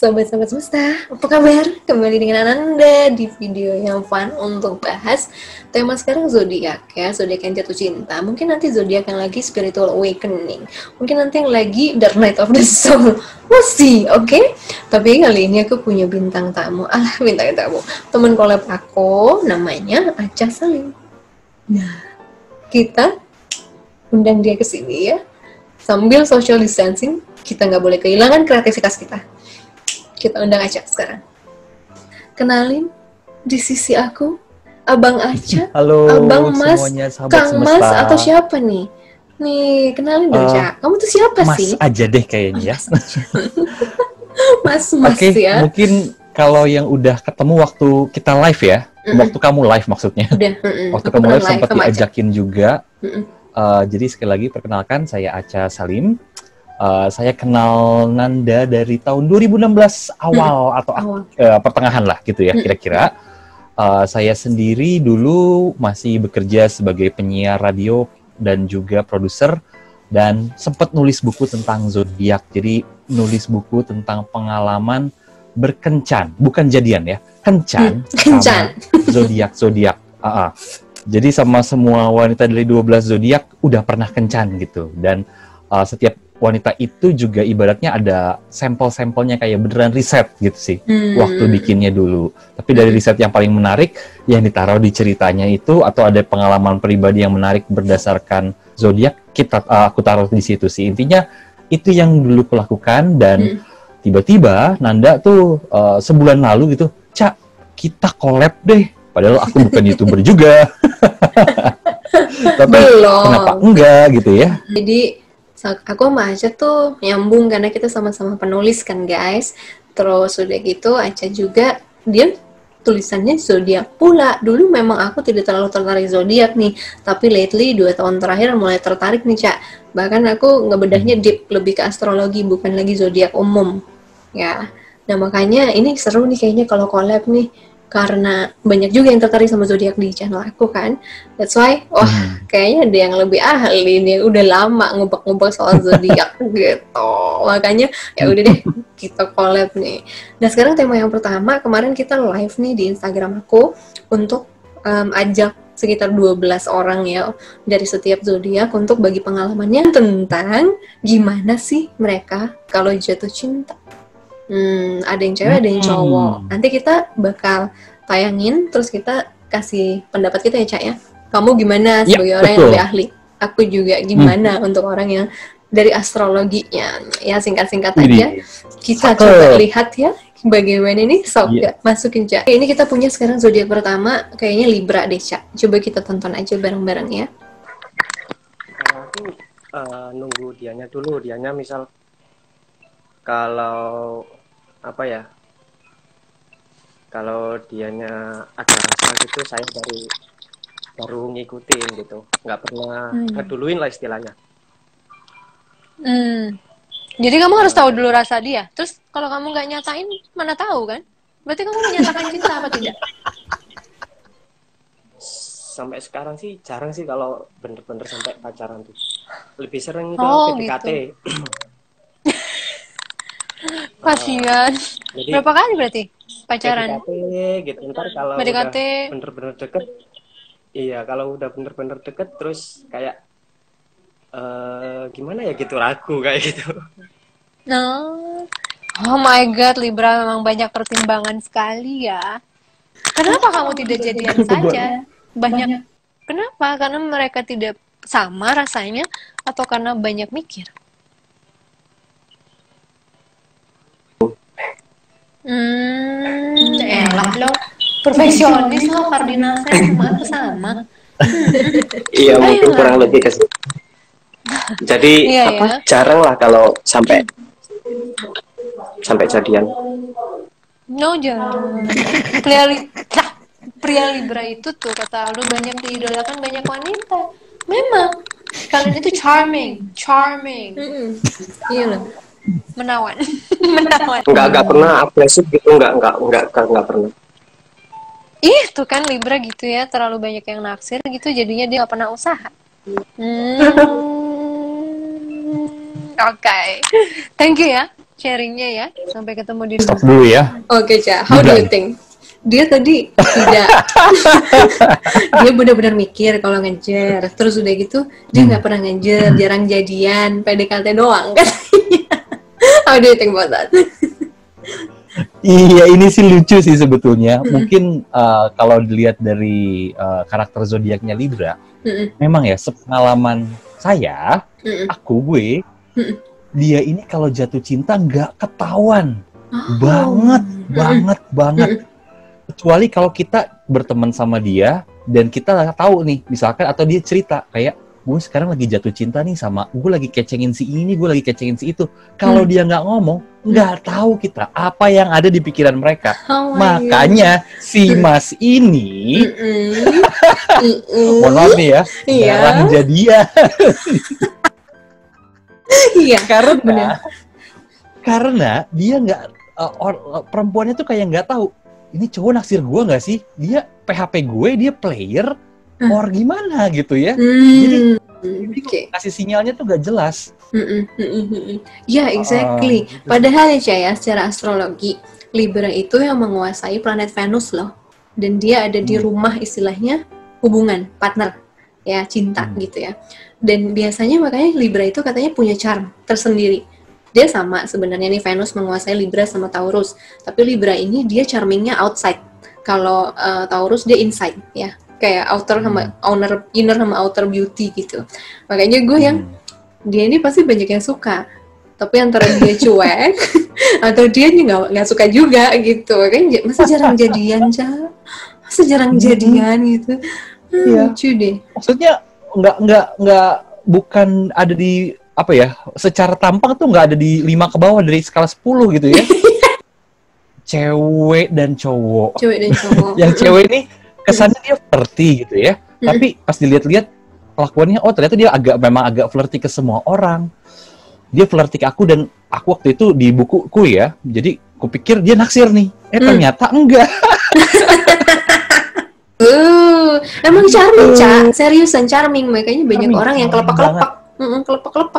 Sobat-sobat semesta, apa kabar? Kembali dengan Ananda di video yang fun untuk bahas tema sekarang zodiak ya, zodiak yang jatuh cinta. Mungkin nanti zodiak yang lagi spiritual awakening, mungkin nanti yang lagi dark night of the soul. We'll see, oke? Tapi kali ini aku punya bintang tamu, bintang tamu, teman collab aku, namanya Acha Salim. Nah, kita undang dia ke sini ya, sambil social distancing. Kita nggak boleh kehilangan kreativitas kita. Kita undang Acha sekarang. Kenalin, di sisi aku, Abang Acha, halo, Abang Mas, semuanya, Kang semesta. Mas, atau siapa nih? Nih, kenalin dong, Ca. Kamu tuh siapa Mas sih? aja deh kayaknya ya. Mas Oke, ya. mungkin kalau yang udah ketemu waktu kita live ya, waktu kamu live maksudnya. Udah, waktu kamu live sempat sama Acha. diajakin juga. Jadi sekali lagi perkenalkan, saya Acha Salim. Saya kenal Nanda dari tahun 2016 awal atau pertengahan lah gitu ya kira-kira. Saya sendiri dulu masih bekerja sebagai penyiar radio dan juga produser dan sempat nulis buku tentang zodiak. Jadi nulis buku tentang pengalaman berkencan, bukan jadian ya, kencan sama zodiak. Jadi sama semua wanita dari 12 zodiak udah pernah kencan gitu. Dan setiap wanita itu juga ibaratnya ada sampel-sampelnya, kayak beneran riset gitu sih waktu bikinnya dulu. Tapi dari riset yang paling menarik yang ditaruh di ceritanya itu, atau ada pengalaman pribadi yang menarik berdasarkan zodiak, aku taruh di situ sih. Intinya itu yang dulu kulakukan. Dan tiba-tiba Nanda tuh sebulan lalu gitu, Cak, kita collab deh. Padahal aku bukan YouTuber juga. Tapi kenapa enggak gitu ya. Jadi aku sama Acha tuh nyambung karena kita sama-sama penulis kan guys. Terus udah gitu Acha juga, dia tulisannya zodiak pula. Dulu memang aku tidak terlalu tertarik zodiak nih, tapi lately 2 tahun terakhir mulai tertarik nih, Cak. Bahkan aku ngebedahnya deep, lebih ke astrologi, bukan lagi zodiak umum ya. Nah makanya ini seru nih kayaknya kalau collab nih, karena banyak juga yang tertarik sama zodiak di channel aku kan. That's why, kayaknya ada yang lebih ahli nih, udah lama ngubek-ngubek soal zodiak gitu. Makanya ya udah deh, kita collab nih. Nah sekarang tema yang pertama, kemarin kita live nih di Instagram aku untuk ajak sekitar 12 orang ya dari setiap zodiak untuk bagi pengalamannya tentang gimana sih mereka kalau jatuh cinta. Ada yang cewek, ada yang cowok. Nanti kita bakal tayangin, terus kita kasih pendapat kita ya, Cak ya. Kamu gimana sebagai orang yang lebih ahli? Aku juga gimana untuk orang yang dari astrologinya. Ya singkat-singkat aja. Kita coba lihat ya bagaimana ini. Masukin, Cak. Ini kita punya sekarang zodiak pertama, kayaknya Libra deh, Cak. Coba kita tonton aja bareng-bareng ya. Aku nunggu dianya dulu. Dianya misal kalau apa ya, kalau dianya ada rasa gitu, saya baru ngikutin gitu, nggak pernah ngeduluin lah istilahnya. Jadi kamu harus tahu dulu rasa dia, terus kalau kamu nggak nyatain, mana tahu kan? Berarti kamu menyatakan cinta apa tidak? Sampai sekarang sih jarang sih kalau bener-bener sampai pacaran tuh, lebih sering ke PDKT. Gitu. Kasian. Berapa kali berarti pacaran? PDKT gitu. Ntar kalau PDKT udah bener-bener deket, iya kalau udah bener-bener deket terus kayak gimana ya gitu, ragu kayak gitu. Oh my god, Libra memang banyak pertimbangan sekali ya. Kenapa kamu tidak jadian saja? Banyak. Kenapa? Karena mereka tidak sama rasanya atau karena banyak mikir? Enak loh, perfeksionis loh, koordinasi semua sama. Iya mungkin kurang lebih ke situ. Jadi jarang lah kalau sampai jadian. No, jarang. Pria Libra itu tuh kata lu banyak diidolakan banyak wanita. Memang kalian itu charming. Iya loh. Menawan. Enggak pernah agresif gitu, enggak pernah. Tuh kan Libra gitu ya, terlalu banyak yang naksir gitu, jadinya dia nggak pernah usaha. Oke. Thank you ya. sharingnya ya. Sampai ketemu di Stop dulu ya. Oke, Ca. How do you think? Dia tadi tidak. Dia benar-benar mikir kalau ngejar. Terus udah gitu, dia nggak pernah ngejar, jarang jadian, PDKT doang katanya. How do you think about that? Iya, ini sih lucu sih sebetulnya. Mungkin kalau dilihat dari karakter zodiaknya Libra, memang ya sepengalaman saya, gue, dia ini kalau jatuh cinta nggak ketahuan, banget. Kecuali kalau kita berteman sama dia dan kita tahu nih, misalkan atau dia cerita kayak gue sekarang lagi jatuh cinta nih sama, gue lagi kecengin si ini, gue lagi kecengin si itu. Kalau dia nggak ngomong, nggak tahu kita apa yang ada di pikiran mereka. Makanya si Mas ini, mohon maaf nih ya, jarang jadian. Iya. Karena dia nggak, perempuannya tuh kayak nggak tahu. Ini cowok naksir gue nggak sih? Dia PHP gue, dia player, or gimana gitu ya? Jadi kasih sinyalnya tuh gak jelas. Ya, exactly. Padahal ya, Caya, secara astrologi, Libra itu yang menguasai planet Venus loh. Dan dia ada di rumah istilahnya hubungan, partner, ya, cinta gitu ya. Dan biasanya makanya Libra itu katanya punya charm tersendiri. Dia sama sebenarnya nih, Venus menguasai Libra sama Taurus. Tapi Libra ini dia charmingnya outside. Kalau Taurus dia inside ya. Kayak outer sama inner sama outer beauty gitu. Makanya gue yang dia ini pasti banyak yang suka. Tapi antara dia cuek atau dia nggak suka juga gitu. Makanya masa jarang jadian, Ca? Masa jarang jadian gitu. Lucu deh. Maksudnya nggak bukan ada di apa ya, secara tampang tuh nggak ada di 5 ke bawah dari skala 10 gitu ya. Cewek dan cowok. Yang cewek ini kesannya dia flirty gitu ya. Tapi pas dilihat-lihat kelakuannya, oh ternyata dia memang agak flirty ke semua orang. Dia flirty ke aku, dan aku waktu itu di bukuku ya. Jadi kupikir dia naksir nih. Ternyata enggak. Emang charming, Ca. Seriusan charming. Makanya banyak orang yang kelepak-kelepak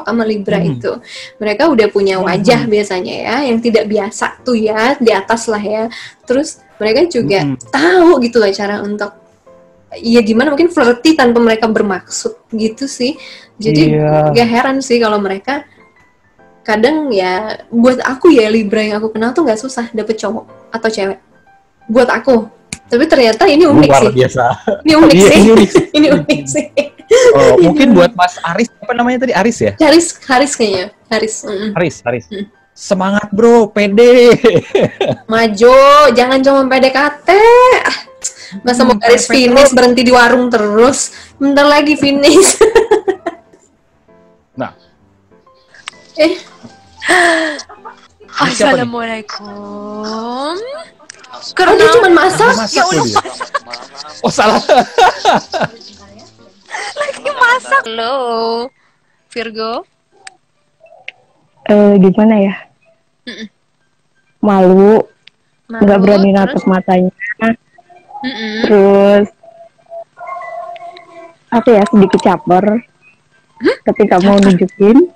sama Libra itu. Mereka udah punya wajah biasanya ya, yang tidak biasa tuh ya, di atas lah ya. Terus mereka juga tahu gitu lah cara untuk, ya gimana mungkin flirty tanpa mereka bermaksud gitu sih. Jadi gak heran sih kalau mereka kadang ya, buat aku ya Libra yang aku kenal tuh gak susah dapet cowok atau cewek. Buat aku. Tapi ternyata ini unik luar sih. Biasa. Ini unik sih. Ini unik sih. Oh, mungkin buat Mas Aris, apa namanya tadi, Aris ya? Haris kayaknya. Haris. Semangat bro, pede. Maju, jangan cuma PDKT. Masa mau garis finish berhenti di warung terus. Bentar lagi finish. Nah. Assalamualaikum. Oh, dia cuma masak? Ya udah. Oh, salah. Lagi masak. Halo, Virgo. Gimana ya? Malu, nggak berani natap matanya. Terus apa ya, sedikit caper ketika mau nunjukin.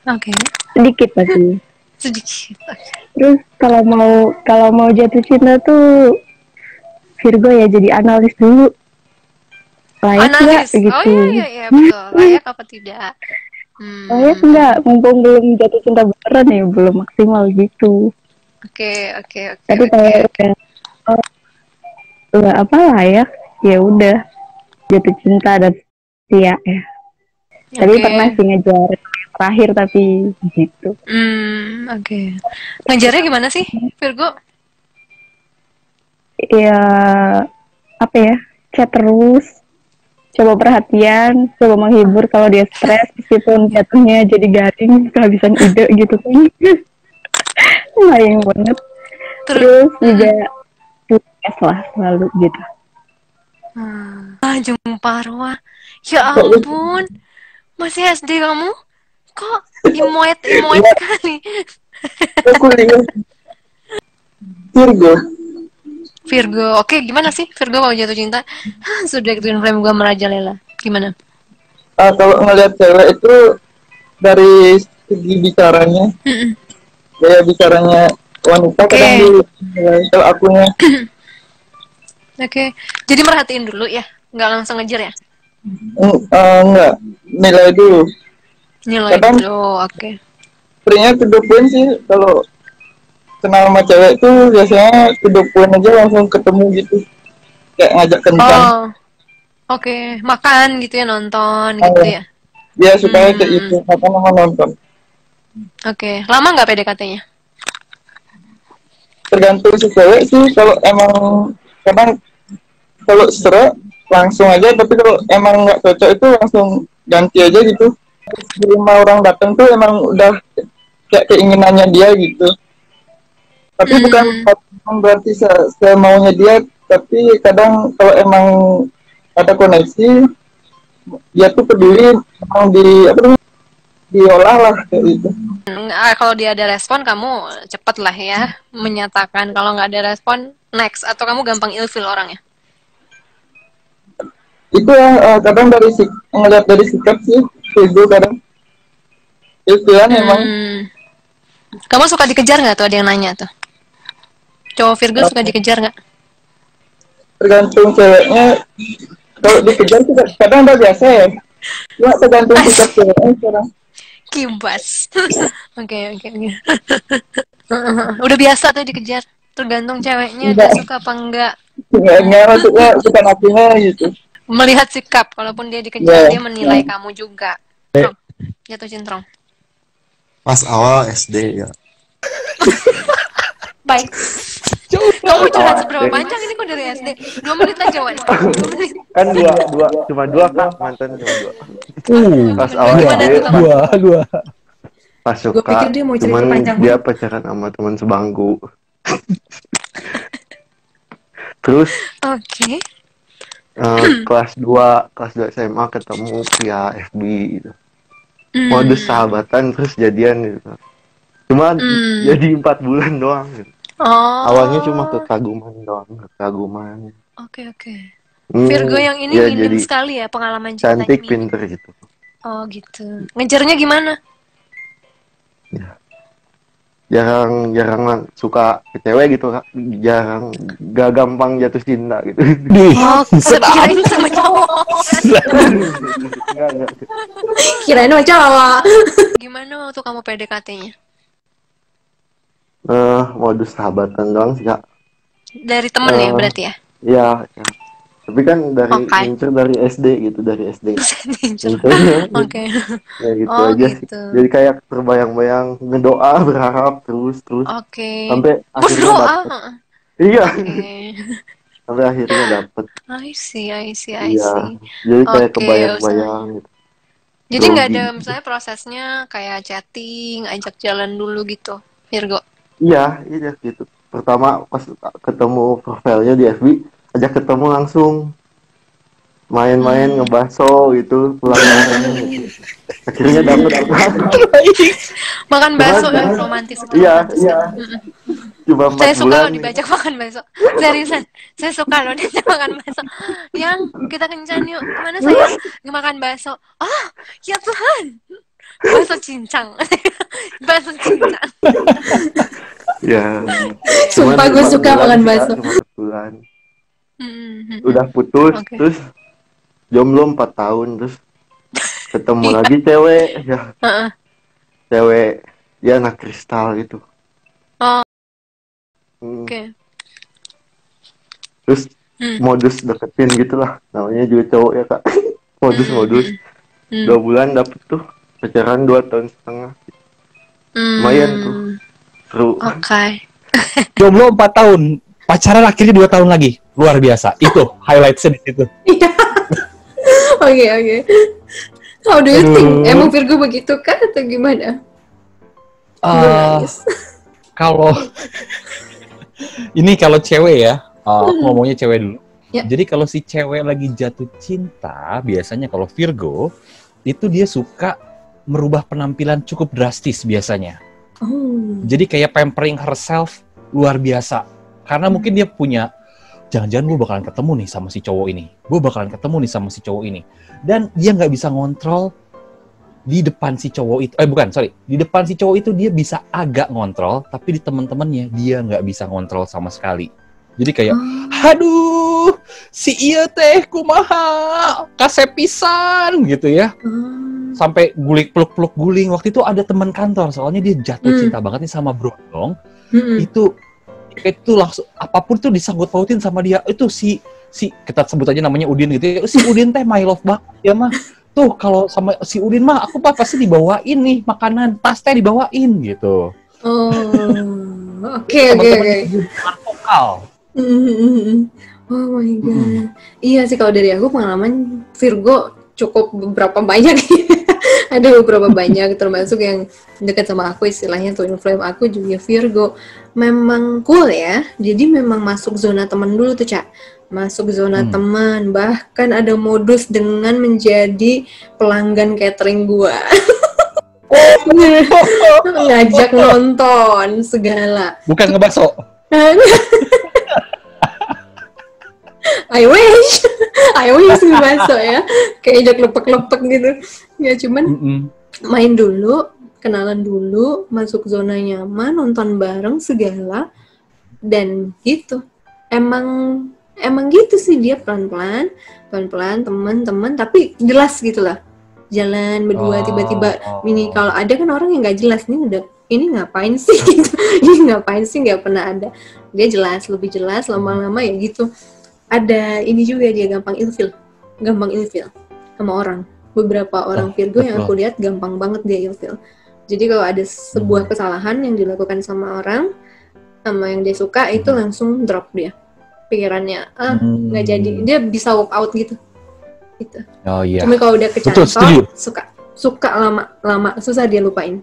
Oke. Sedikit pasti. Sedikit. Terus kalau mau jatuh cinta tuh Virgo ya jadi analis dulu. Layak nggak gitu? Oh iya betul. Layak apa tidak? Layak nggak? Mumpung belum jatuh cinta beneran ya, belum maksimal gitu. Oke. Tapi kalau udah apa layak, ya udah jatuh cinta dan setia ya. Tapi pernah sih ngejar terakhir tapi gitu. Oke. Ngejarnya gimana sih, Virgo? Ya apa ya? Chat terus, coba perhatian, coba menghibur kalau dia stres, meskipun jatuhnya jadi garing, kehabisan ide gitu kan. Lumayan banget. Terus juga podcast lah selalu gitu. Jumpa Arwah. Ya ampun. Masih SD kamu? Kok imoet sekali? Aku lihat Virgo. Oke, gimana sih Virgo kalau jatuh cinta? Sudah Twin Flame gua merajalela. Gimana? Kalau ngelihat cewek itu dari segi bicaranya, gaya bicaranya wanita kadang kalau akunya. Oke. Jadi merhatiin dulu ya, nggak langsung ngejar ya? Enggak, nilai dulu. Nilai Kadang dulu, oke. seringnya to the point sih kalau kenal sama cewek tuh biasanya to the point aja langsung ketemu gitu. Kayak ngajak kencan. Oh, oke. Makan gitu ya, nonton gitu ya? Dia supaya kayak itu, apa nama nonton. Oke. Lama nggak PDKT-nya? Tergantung si cewek sih, kalau emang kadang kalau serak langsung aja, tapi kalau emang nggak cocok itu langsung ganti aja gitu. 5 orang datang tuh emang udah kayak keinginannya dia gitu. Tapi bukan berarti semaunya dia, tapi kadang kalau emang ada koneksi, dia tuh peduli, emang diolah lah kayak gitu. Kalau dia ada respon, kamu cepet lah ya menyatakan. Kalau nggak ada respon, next. Atau kamu gampang ilfil orangnya? Itu ya kadang ngeliat dari sikap sih, itu kadang ilfilan emang. Kamu suka dikejar nggak tuh? Ada yang nanya tuh. Cowok Virgo suka dikejar nggak? Tergantung ceweknya. Kalau dikejar sih kadang udah biasa ya. Cuma tergantung sikap ceweknya sekarang. Kibas. Oke. Udah biasa tuh dikejar. Tergantung ceweknya dia suka apa enggak. Enggak, maksudnya bukan artinya gitu. Melihat sikap, walaupun dia dikejar, dia menilai kamu juga. Jatuh cintrong. Pas awal SD ya. Baik. Kamu curhat seberapa panjang ini kok dari SD? 2 menit aja, Wan. 2 menit. Kan cuma dua Kak, mantan cuma 2. Pas awal SD dua. pas suka, cuman dia pacaran sama teman sebangku. Terus kelas 2 SMA ketemu via FB gitu. Modus sahabatan terus jadian gitu. Cuma jadi 4 bulan doang gitu. Awalnya cuma kekaguman doang. Oke. Virgo yang ini minim sekali ya pengalaman cinta. Cantik, pinter gitu. Oh gitu. Ngejarnya gimana? Ya. Jarang suka ke cewek gitu Kak. Gak gampang jatuh cinta gitu. Kirain sama cowok. Enggak. Kirain sama cowok. Gimana waktu kamu PDKT-nya? Modus sahabatan doang sih Kak. Dari temen ya berarti ya? Iya. Tapi kan dari SD gitu, dari SD. Oke. Ya gitu aja sih. Jadi kayak terbayang-bayang ngedoa, berharap terus. Oke. Sampai akhirnya dapet. Iya. Sampai akhirnya dapet. I see. Iya. Jadi kayak kebayang-bayang gitu. Jadi nggak ada misalnya prosesnya kayak chatting, ajak jalan dulu gitu, Virgo? Iya gitu. Pertama pas ketemu profilnya di FB, ajak ketemu langsung main-main ngebaso gitu, pulang gitu. Akhirnya dapet makan baso ya, romantis. Iya. Cuma 4 saya suka bulan loh dibajak makan baso. Seriusan, saya suka loh diajak makan baso. Yang kita kencan yuk, kemana sayang? Makan baso. Oh, ya Tuhan, baso cincang. Baso cincang. Ya. Sumpah gue suka makan baso. Cuma 4 bulan. Udah putus, terus jomblo 4 tahun, terus ketemu lagi cewek ya. Cewek dia anak kristal gitu. Oke. Terus modus deketin gitulah, namanya juga cowok ya Kak. modus 2 bulan dapet tuh, pacaran 2 tahun setengah. Lumayan tuh, seru. Oke. Jomblo 4 tahun, pacaran akhirnya 2 tahun lagi, luar biasa. Itu highlightnya di situ. Oke. How do you think? Emang Virgo begitu kan atau gimana? Kalau cewek ya, ngomongnya cewek dulu. Ya. Jadi kalau si cewek lagi jatuh cinta, biasanya kalau Virgo itu dia suka merubah penampilan cukup drastis biasanya. Jadi kayak pampering herself luar biasa. Karena mungkin dia punya, jangan-jangan gue bakalan ketemu nih sama si cowok ini. Dan dia nggak bisa ngontrol di depan si cowok itu, di depan si cowok itu dia bisa agak ngontrol, tapi di teman-temannya dia nggak bisa ngontrol sama sekali. Jadi kayak, aduh, si iya teh kumaha, kasep pisan gitu ya. Sampai peluk-peluk guling. Waktu itu ada teman kantor, soalnya dia jatuh cinta banget nih sama Brondong. Itu langsung apapun tuh disangkut pautin sama dia. Itu si kita sebut aja namanya Udin gitu ya. Si Udin teh my love banget ya mah. Tuh kalau sama si Udin mah aku pasti dibawain nih makanan, tas teh dibawain gitu. Oke. Vokal. Oh my god. Iya sih, kalau dari aku pengalaman Virgo cukup beberapa banyak. Ada beberapa banyak, termasuk yang dekat sama aku, istilahnya twin flame aku juga Virgo. Memang cool ya. Jadi memang masuk zona teman dulu tuh, Cak. Masuk zona teman, bahkan ada modus dengan menjadi pelanggan catering gua. Ngajak nonton segala. Bukan ngebaso. I wish ngebaso ya. Kayak ajak lepek-lepek gitu. Ya cuman main dulu, kenalan dulu, masuk zona nyaman, nonton bareng segala, dan gitu. Emang gitu sih, dia pelan-pelan teman-teman, tapi jelas gitu lah. Jalan berdua tiba-tiba ini, kalau ada kan orang yang nggak jelas nih, ini ngapain sih gitu. Ini ngapain sih, nggak pernah ada. Dia jelas, lebih jelas, lama-lama ya gitu. Ada ini juga, dia gampang ilfil sama orang. Beberapa orang Virgo yang aku lihat gampang banget dia ilfil. Jadi kalau ada sebuah kesalahan yang dilakukan sama orang, sama yang dia suka, itu langsung drop dia pikirannya, nggak jadi, dia bisa walk out gitu. Oh iya. Cuma kalau udah kecantol, suka lama susah dia lupain.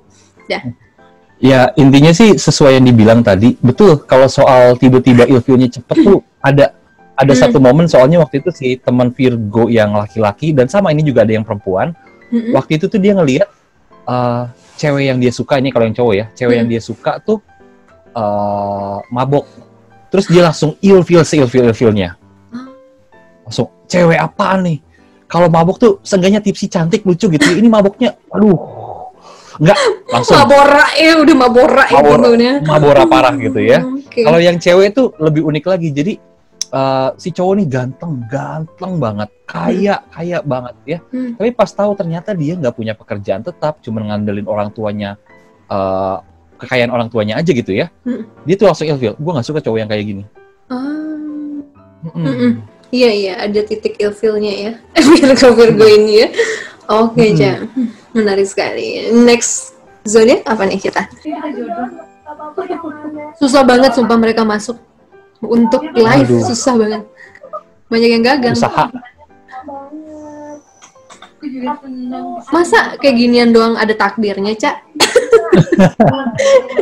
Ya intinya sih sesuai yang dibilang tadi, betul. Kalau soal tiba-tiba ilfilnya cepet tuh ada satu momen, soalnya waktu itu si teman Virgo yang laki-laki, dan sama ini juga ada yang perempuan. Waktu itu tuh dia ngelihat cewek yang dia suka, ini kalau yang cowok ya, cewek yang dia suka tuh mabok. Terus dia langsung ilfilnya. Langsung, cewek apaan nih? Kalau mabok tuh seenggaknya tipsi cantik, lucu gitu. Ini maboknya, aduh. Enggak, langsung. Mabora gitu. Mabora parah gitu ya. Kalau yang cewek tuh lebih unik lagi. Jadi, si cowok nih ganteng banget. Kaya banget ya. Tapi pas tahu ternyata dia nggak punya pekerjaan tetap, cuma ngandelin orang tuanya, kekayaan orang tuanya aja gitu ya. Dia tuh langsung ilfil. Gue nggak suka cowok yang kayak gini. Iya, ada titik ilfilnya ya. Virgo ini ya. Oke, Jam. Menarik sekali. Next zodiak apa nih kita? Susah banget sumpah mereka masuk. Untuk live susah banget. Banyak yang gagal. Usaha. Masa kayak ginian doang ada takdirnya, Cak?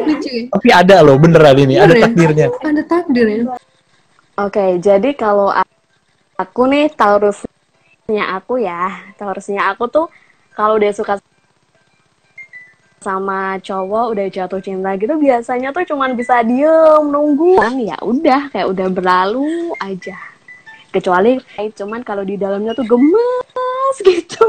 Lucu ya? Tapi ada loh, beneran ini, ada takdirnya. Ada takdirnya. Oke, jadi kalau aku nih, Taurusnya aku tuh kalau udah suka sama cowok, udah jatuh cinta gitu, biasanya tuh cuman bisa diem, nunggu. Ya udah, kayak udah berlalu aja. Kecuali cuman kalau di dalamnya tuh gemes gitu.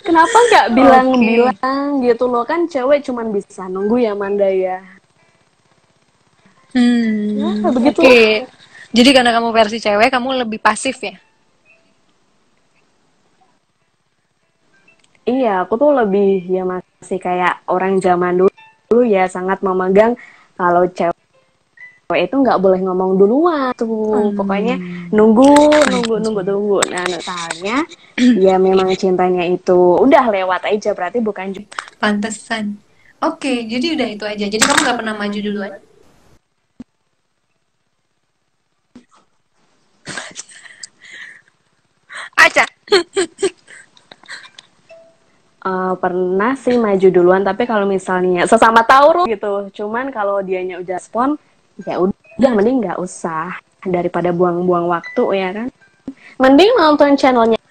Kenapa nggak bilang-bilang gitu loh, kan cewek cuman bisa nunggu ya, Manda ya. Begitu. Oke. Jadi karena kamu versi cewek, kamu lebih pasif ya? Iya, aku tuh lebih ya masih kayak orang zaman dulu ya, sangat memegang kalau cewek itu nggak boleh ngomong duluan tuh. Pokoknya nunggu. Nah, misalnya ya memang cintanya itu udah lewat aja, berarti bukan pantesan. Oke, jadi udah itu aja. Jadi kamu nggak pernah maju duluan? Aca. Pernah sih maju duluan, tapi kalau misalnya sesama Taurus gitu, cuman kalau dianya udah respon, ya udah mending nggak usah, daripada buang-buang waktu ya kan. Mending nonton channelnya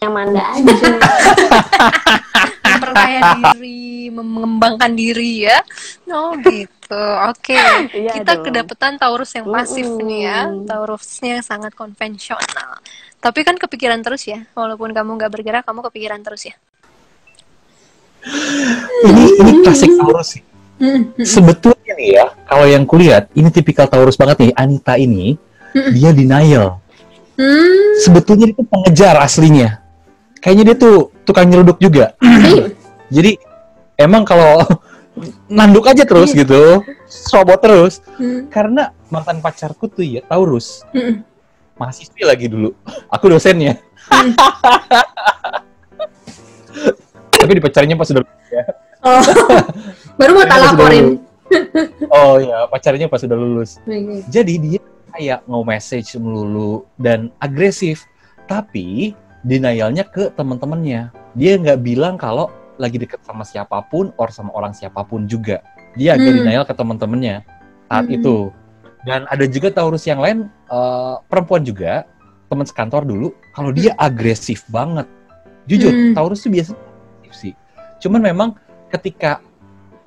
Manda aja. Memperkaya diri, mengembangkan diri ya. Oh gitu. Oke. Iya Kita dong. kedapetan Taurus yang pasif nih ya. Taurusnya yang sangat konvensional. Tapi kan kepikiran terus ya, walaupun kamu nggak bergerak, kamu kepikiran terus ya. Ini klasik Taurus sih. Sebetulnya nih ya, kalau yang kulihat, ini tipikal Taurus banget nih. Anita ini, dia denial. Sebetulnya dia tuh pengejar aslinya. Kayaknya dia tuh tukang nyeruduk juga. Jadi emang kalau nanduk aja terus gitu, serobot terus. Karena mantan pacarku tuh ya Taurus. Mahasiswi lagi dulu. Aku dosennya. Tapi dipacarnya pas udah ya. Baru mau tak laporin. Oh ya, pacarnya pas udah lulus. Jadi dia kayak nge-message melulu dan agresif. Tapi denialnya ke teman-temannya. Dia nggak bilang kalau lagi deket sama siapapun or sama orang siapapun juga. Dia agak denial ke teman-temannya saat itu. Dan ada juga Taurus yang lain, perempuan juga, teman sekantor dulu, kalau dia agresif banget. Jujur, Taurus tuh biasanya agresif sih. Cuman memang ketika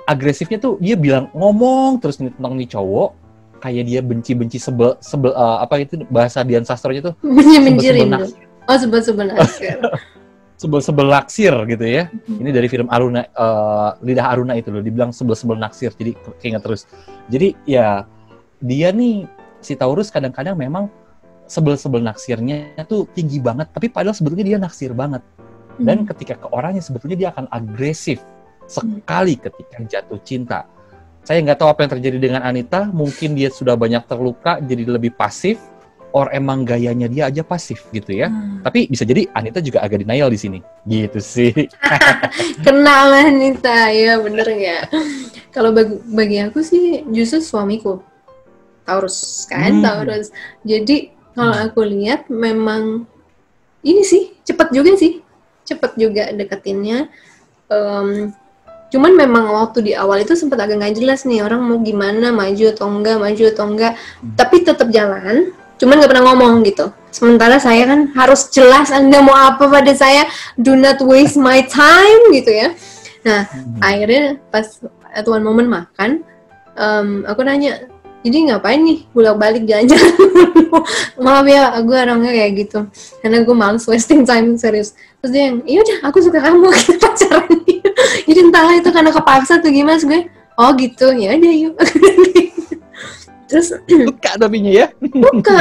agresifnya tuh dia bilang ngomong terus tentang nih cowok, kayak dia benci-benci sebel apa itu bahasa Dian Sastronya tuh benci-benciin. Oh, sebel-sebel naksir. Sebel-sebel naksir gitu ya. Ini dari film Aruna, Lidah Aruna itu loh, dibilang sebel-sebel naksir, jadi keinget terus. Jadi ya dia nih, si Taurus kadang-kadang memang sebel-sebel naksirnya tuh tinggi banget, tapi padahal sebetulnya dia naksir banget. Dan ketika ke orangnya sebetulnya dia akan agresif sekali ketika jatuh cinta. Saya nggak tahu apa yang terjadi dengan Anita, mungkin dia sudah banyak terluka jadi lebih pasif, or emang gayanya dia aja pasif gitu ya. Tapi bisa jadi Anita juga agak denial di sini. Gitu sih. Kenal Anita, ya bener nggak? Kalau bagi aku sih justru suamiku Taurus kan, Taurus. Jadi kalau aku lihat memang ini sih cepet juga deketinnya. Cuman memang waktu di awal itu sempat agak nggak jelas nih orang mau gimana, maju atau enggak. Tapi tetap jalan. Cuman nggak pernah ngomong gitu. Sementara saya kan harus jelas Anda mau apa pada saya, do not waste my time gitu ya. Nah, akhirnya pas at one moment makan, aku nanya, jadi ngapain nih bolak-balik jalan-jalan? Maaf ya, gue orangnya kayak gitu. Karena gue males wasting time, serius. Terus dia yang, iya udah, aku suka kamu, kita pacaran. Jadi entahlah itu karena kepaksa tuh gimana, gue, oh gitu, ya udah yuk. Terus buka tapinya ya? Buka,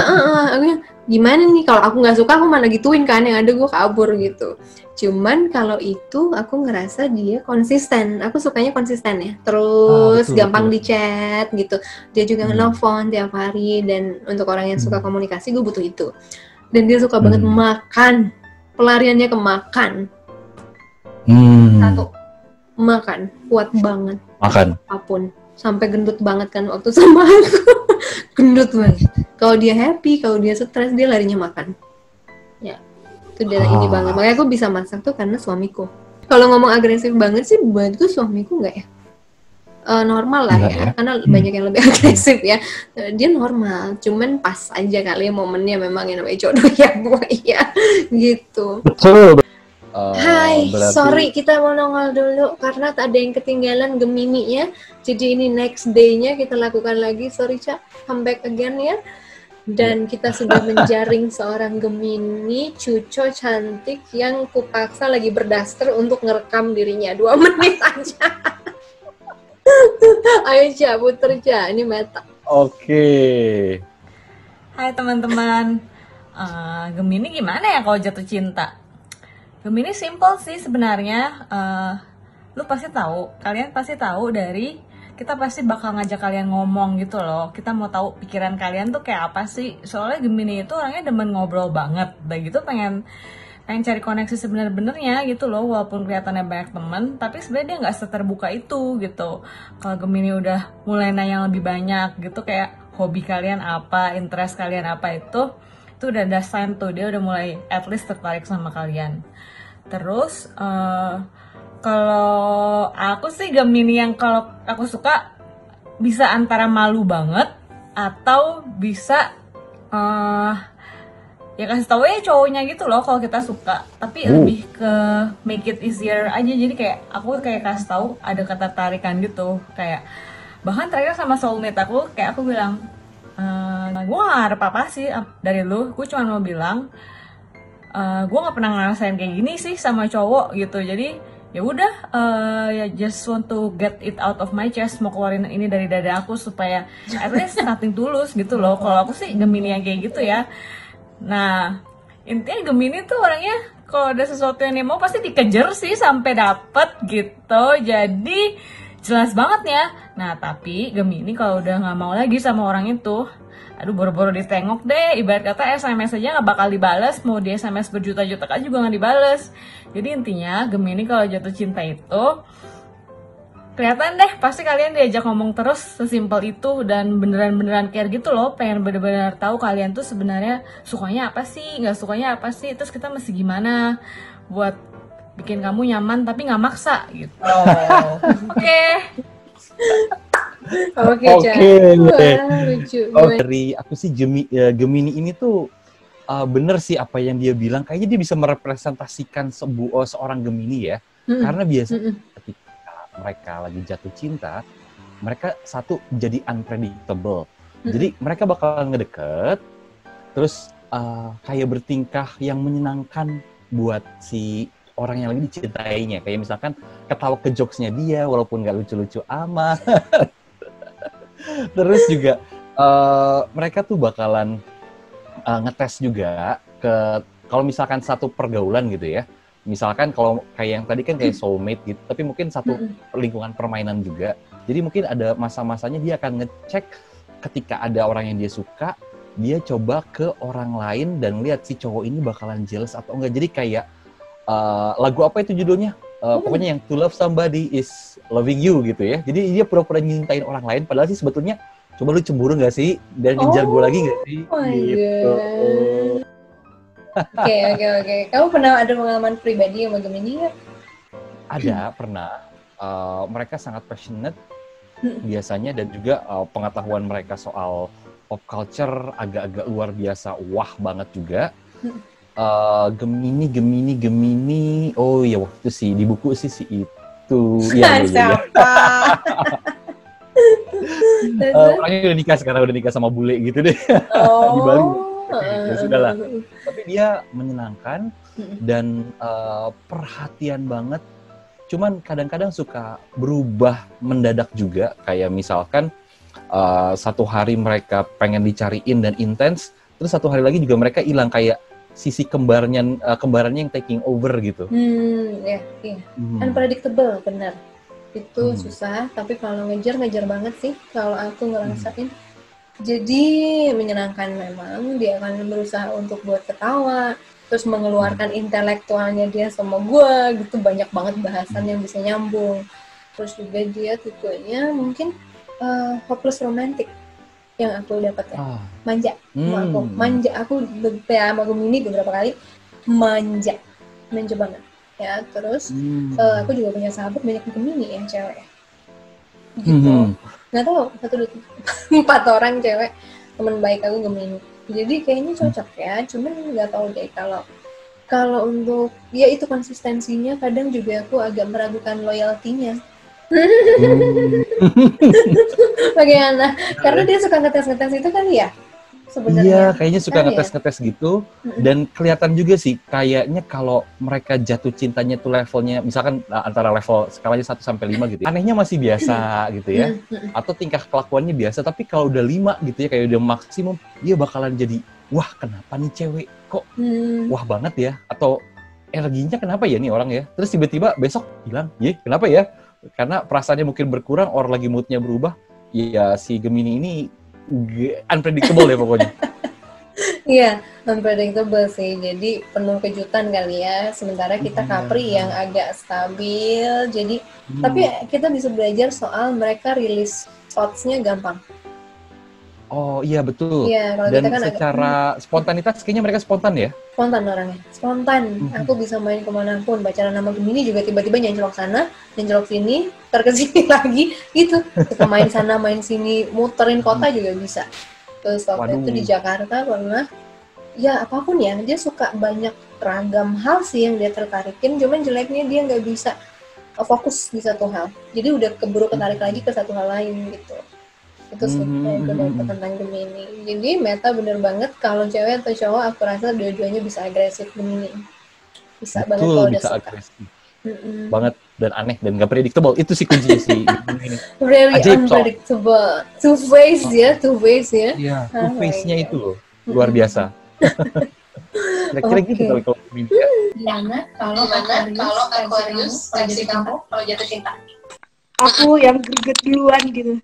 aku gimana nih kalau aku nggak suka aku malah gituin kan, yang ada gue kabur gitu. Cuman kalau itu aku ngerasa dia konsisten, aku sukanya konsisten ya, terus gampang di chat gitu, dia juga nelfon tiap hari, dan untuk orang yang suka komunikasi gue butuh itu. Dan dia suka banget makan, pelariannya ke makan. Satu, makan, kuat banget, makan apapun, sampai gendut banget kan waktu sama aku. Gendut banget. Kalau dia happy, kalau dia stres, dia larinya makan. Ya, itu dia ini banget. Makanya aku bisa masak tuh karena suamiku. Kalau ngomong agresif banget sih, buatku suamiku nggak ya. Normal lah ya, karena banyak yang lebih agresif ya. Dia normal, cuman pas aja kali momennya memang yang namanya jodoh ya gue ya, gitu. Betul. Hai, sorry kita mau nongol dulu karena ada yang ketinggalan Gemini-nya. Jadi ini next day-nya kita lakukan lagi. Sorry Cak, come back again ya. Dan kita sudah menjaring seorang Gemini, cuco cantik yang kupaksa lagi berdaster untuk ngerekam dirinya 2 menit aja. Ayo Cak, puter Cak, ini meta. Oke. Hai teman-teman, Gemini gimana ya kalau jatuh cinta? Gemini simple sih sebenarnya. Kalian pasti tahu dari kita pasti bakal ngajak kalian ngomong gitu loh. Kita mau tahu pikiran kalian tuh kayak apa sih. Soalnya Gemini itu orangnya demen ngobrol banget. Dan gitu pengen cari koneksi sebenarnya gitu loh. Walaupun kelihatannya banyak temen, tapi sebenarnya dia nggak seterbuka itu gitu. Kalau Gemini udah mulai nanya yang lebih banyak gitu, kayak hobi kalian apa, interest kalian apa, itu udah ada sign tuh, dia udah mulai at least tertarik sama kalian. Terus kalau aku sih Gemini yang kalau aku suka bisa antara malu banget atau bisa ya kasih tau ya cowoknya gitu loh kalau kita suka, tapi lebih ke make it easier aja. Jadi kayak aku kayak kasih tahu ada ketertarikan gitu, kayak bahkan terakhir sama soulmate aku, kayak aku bilang gue gak harap apa sih dari lu, gue cuma mau bilang gue nggak pernah ngerasain kayak gini sih sama cowok gitu. Jadi ya udah, ya just want to get it out of my chest, mau keluarin ini dari dada aku supaya at least nothing tulus gitu loh. Kalau aku sih Gemini yang kayak gitu ya. Nah, intinya Gemini tuh orangnya kalau ada sesuatu yang dia mau pasti dikejar sih sampai dapet gitu. Jadi jelas banget ya. Nah, tapi Gemini kalau udah nggak mau lagi sama orang itu, aduh boro-boro ditengok deh, ibarat kata SMS aja nggak bakal dibales, mau di SMS berjuta-juta kan juga nggak dibales. Jadi intinya Gemini kalau jatuh cinta itu kelihatan deh, pasti kalian diajak ngomong terus sesimpel itu dan beneran-beneran care gitu loh, pengen bener-bener tahu kalian tuh sebenarnya sukanya apa sih, nggak sukanya apa sih, terus kita mesti gimana buat bikin kamu nyaman tapi nggak maksa gitu. Oke. Oke. Lucu. Dari aku sih Gemini ini tuh bener sih apa yang dia bilang. Kayaknya dia bisa merepresentasikan seorang Gemini ya. Karena biasanya ketika mereka lagi jatuh cinta, mereka satu jadi unpredictable. Jadi mereka bakalan ngedeket, terus kayak bertingkah yang menyenangkan buat si orang yang lagi dicintainya. Kayak misalkan ketawa ke jokesnya dia walaupun nggak lucu-lucu amat. Terus juga mereka tuh bakalan ngetes juga kalau misalkan satu pergaulan gitu ya. Misalkan kalau kayak yang tadi kan kayak soulmate gitu, tapi mungkin satu lingkungan permainan juga. Jadi mungkin ada masa-masanya dia akan ngecek ketika ada orang yang dia suka, dia coba ke orang lain dan lihat si cowok ini bakalan jealous atau enggak. Jadi kayak lagu apa itu judulnya? Pokoknya yang To Love Somebody is Loving You gitu ya. Jadi dia pura-pura nyintain orang lain, padahal sih sebetulnya coba lu cemburu nggak sih? Dan ngejar gue lagi nggak sih? Gitu. Oke. Kamu pernah ada pengalaman pribadi sama Gemini nggak? Ada, pernah. Mereka sangat passionate biasanya dan juga pengetahuan mereka soal pop culture agak-agak luar biasa, wah banget juga. Gemini. Oh ya waktu itu sih di buku sih itu. Iya. Siapa? Orangnya udah nikah sama bule gitu deh. Di Bali. Ya sudahlah. Tapi dia menyenangkan dan perhatian banget. Cuman kadang-kadang suka berubah mendadak juga. Kayak misalkan satu hari mereka pengen dicariin dan intens, terus satu hari lagi juga mereka hilang, kayak sisi kembarannya yang taking over gitu. Iya. Unpredictable, benar. Itu susah, tapi kalau ngejar banget sih kalau aku ngerasain. Jadi menyenangkan memang, dia akan berusaha untuk buat ketawa, terus mengeluarkan intelektualnya dia sama gue gitu, banyak banget bahasan yang bisa nyambung. Terus juga dia tipenya mungkin hopeless romantic yang aku dapat ya, manja. Aku sama Gemini beberapa kali manja banget ya. Terus aku juga punya sahabat banyak Gemini yang cewek gitu. Nggak tahu 4 orang cewek teman baik aku Gemini, jadi kayaknya cocok ya. Cuman nggak tahu deh kalau untuk ya itu konsistensinya, kadang juga aku agak meragukan loyaltinya. Bagaimana? Karena dia suka ngetes itu kan ya sebenarnya. Iya, kayaknya suka ngetes gitu. Dan kelihatan juga sih kayaknya kalau mereka jatuh cintanya tuh levelnya misalkan antara level skalanya 1 sampai 5 gitu ya. Anehnya masih biasa gitu ya. Atau tingkah kelakuannya biasa, tapi kalau udah 5 gitu ya, kayak udah maksimum, dia bakalan jadi wah, kenapa nih cewek kok wah banget ya, atau energinya kenapa ya nih orang ya. Terus tiba-tiba besok hilang. Kenapa ya? Karena perasaannya mungkin berkurang, or lagi moodnya berubah. Ya si Gemini ini unpredictable ya pokoknya. Iya, unpredictable sih. Jadi penuh kejutan kali ya. Sementara kita Capri yang agak stabil. Jadi tapi kita bisa belajar soal mereka rilis thoughts-nya gampang. Oh iya betul. Iya, kalau dan kita kan secara spontanitas kayaknya mereka spontan ya. Spontan orangnya, spontan. Aku bisa main kemanapun. Pacaran sama Gemini juga tiba-tiba nyancelok sana, nyancelok sini, terkesini lagi gitu. Kita main sana, main sini, muterin kota juga bisa. Terus waktu itu di Jakarta pernah, ya apapun ya, dia suka banyak ragam hal sih yang dia tertarikin. Cuman jeleknya dia nggak bisa fokus di satu hal. Jadi udah keburu ketarik lagi ke satu hal lain gitu. Itu sih yang gue dapat tentang Gemini. Jadi Meta bener banget kalau cewek atau cowok aku rasa dua-duanya bisa agresif Gemini. Bisa Betul, banget kalau udah bisa suka. agresif. Banget dan aneh dan gak predictable. Itu sih kuncinya sih. Very Ajaib, unpredictable. Two ways ya. Iya, two face-nya itu loh. Luar biasa. Kira-kira gitu kalau Gemini. Gimana kalau Aquarius versi kamu kalau jatuh cinta? Aku yang greget duluan gitu.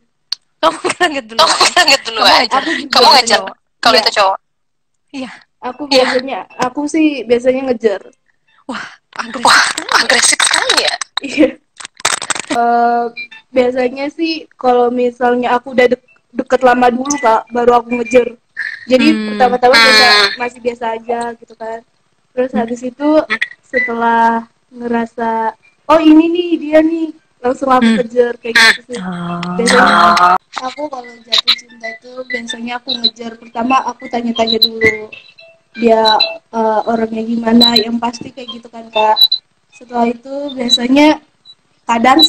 Kamu greget duluan. Kamu ngejar. Kalau itu cowok. Iya. Aku sih biasanya ngejar. Wah, agresif sekali ya. Iya. Biasanya sih kalau misalnya aku udah deket lama dulu Kak, baru aku ngejar. Jadi pertama-tama masih biasa aja gitu kan. Terus habis itu setelah ngerasa oh ini nih dia nih, langsung aku kejar kayak gitu sih. Biasanya aku kalau jatuh cinta itu biasanya aku ngejar. Pertama aku tanya-tanya dulu dia orangnya gimana, yang pasti kayak gitu kan Kak. Setelah itu biasanya kadang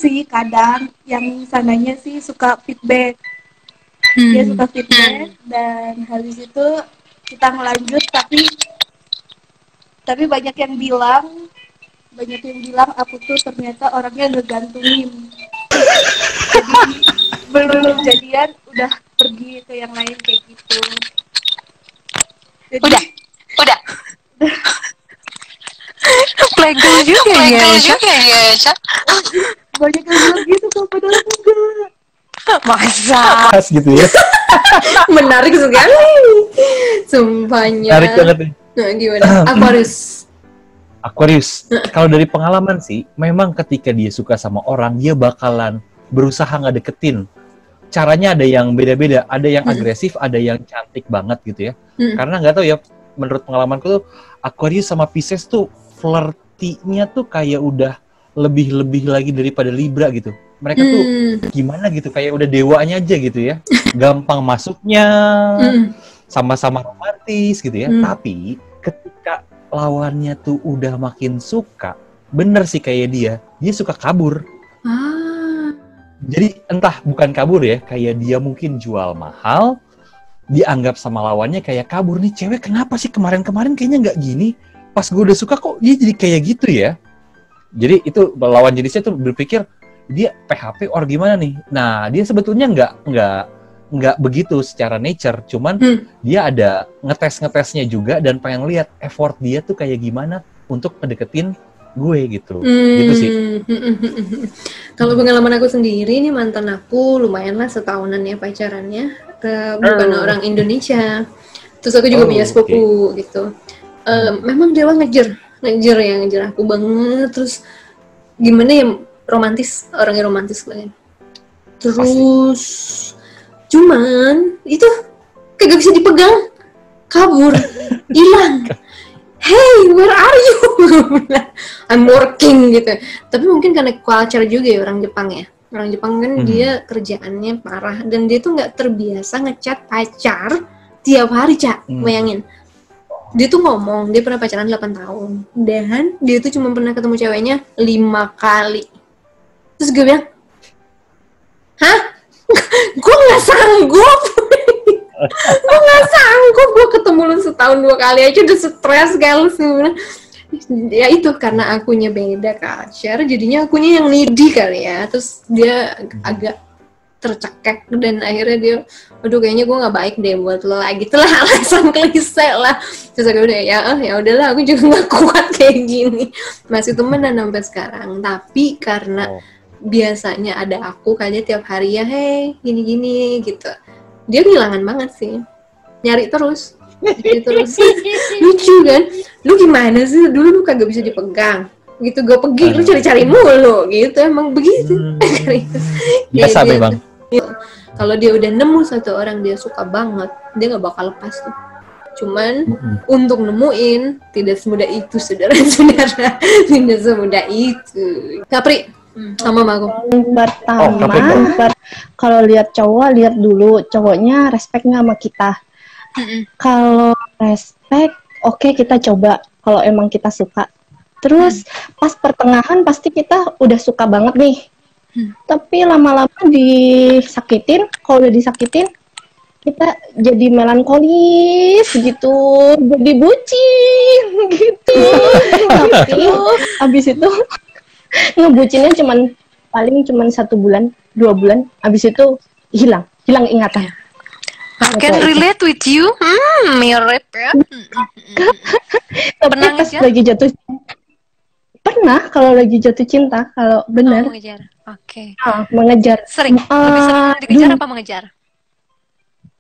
yang sananya sih suka feedback. Dia suka feedback dan habis itu kita ngelanjut, tapi banyak yang bilang aku tuh ternyata orangnya ngegantungin. Jadi belum jadian udah pergi ke yang lain kayak gitu. Jadi, udah legal juga ya Cak. Banyak yang bilang gitu kok, padahal enggak. Masa Pas gitu ya. Menarik sekali. Sumpahnya. Menarik banget nih. Nah, gimana? Aquarius. Kalau dari pengalaman sih, memang ketika dia suka sama orang, dia bakalan berusaha ngedeketin. Caranya ada yang beda-beda, ada yang agresif, ada yang cantik banget gitu ya. Karena nggak tahu ya, menurut pengalamanku tuh Aquarius sama Pisces tuh flirty-nya tuh kayak udah lebih lagi daripada Libra gitu. Mereka tuh gimana gitu, kayak udah dewanya aja gitu ya. Gampang masuknya, sama-sama romantis gitu ya. Tapi ketika lawannya tuh udah makin suka, bener sih kayak dia suka kabur. Jadi entah bukan kabur ya, kayak dia mungkin jual mahal, dianggap sama lawannya kayak kabur. Nih cewek kenapa sih kemarin-kemarin kayaknya nggak gini, pas gue udah suka kok dia jadi kayak gitu ya. Jadi itu lawan jenisnya tuh berpikir dia PHP or gimana nih. Nah dia sebetulnya nggak begitu secara nature, cuman dia ada ngetesnya juga dan pengen lihat effort dia tuh kayak gimana untuk ngedeketin gue gitu. Gitu sih. Kalau pengalaman aku sendiri nih, mantan aku lumayan lah setahunan ya pacarannya, bukan orang Indonesia. Terus aku juga punya sepupu gitu. Memang dia ngejar aku banget. Terus gimana ya, orangnya romantis kalian. Terus cuman itu kagak bisa dipegang, kabur, hilang. Hey, where are you? I'm working gitu. Tapi mungkin karena culture juga ya orang Jepang ya. Orang Jepang kan dia kerjaannya parah dan dia tuh nggak terbiasa ngechat pacar tiap hari, Cak. Bayangin. Dia tuh ngomong dia pernah pacaran 8 tahun dan dia tuh cuma pernah ketemu ceweknya 5 kali. Terus gue bilang, hah? Gue nggak sanggup. Gue ketemu lu setahun 2 kali aja udah stres kali sebenarnya. Ya itu karena akunya beda culture, jadinya akunya yang needy kali ya. Terus dia agak tercekek dan akhirnya dia, aduh kayaknya gue nggak baik deh buat lo lagi. Itulah alasan klise lah. Terus aku udah ya udahlah, aku juga nggak kuat kayak gini. Masih temenan sampai sekarang. Tapi karena biasanya ada aku kayaknya tiap hari ya, hey gini-gini gitu. Dia kehilangan banget sih, nyari terus. Lucu kan, lu gimana sih dulu lu kagak bisa dipegang gitu, gue pergi lu cari-cari mulu gitu, emang begitu. Biasa memang. Kalau dia udah nemu satu orang dia suka banget, dia nggak bakal lepas tuh. Cuman untuk nemuin tidak semudah itu, saudara-saudara. Tidak semudah itu. Kapri sama aku. Pertama, kalau lihat cowok, lihat dulu cowoknya respect nggak sama kita. Kalau respect, oke, kita coba kalau emang kita suka. Terus pas pertengahan pasti kita udah suka banget nih. Tapi lama-lama disakitin, kalau udah disakitin kita jadi melankolis gitu, jadi bucin gitu. Tapi abis itu ngebucinnya paling 1 bulan, 2 bulan, abis itu hilang ingatan. I can relate with you. Mirip ya. Tapi pas lagi jatuh, pernah kalau lagi jatuh cinta, kalau benar. Mengejar. Oke. Mengejar. Sering. Lebih sering dikejar apa mengejar?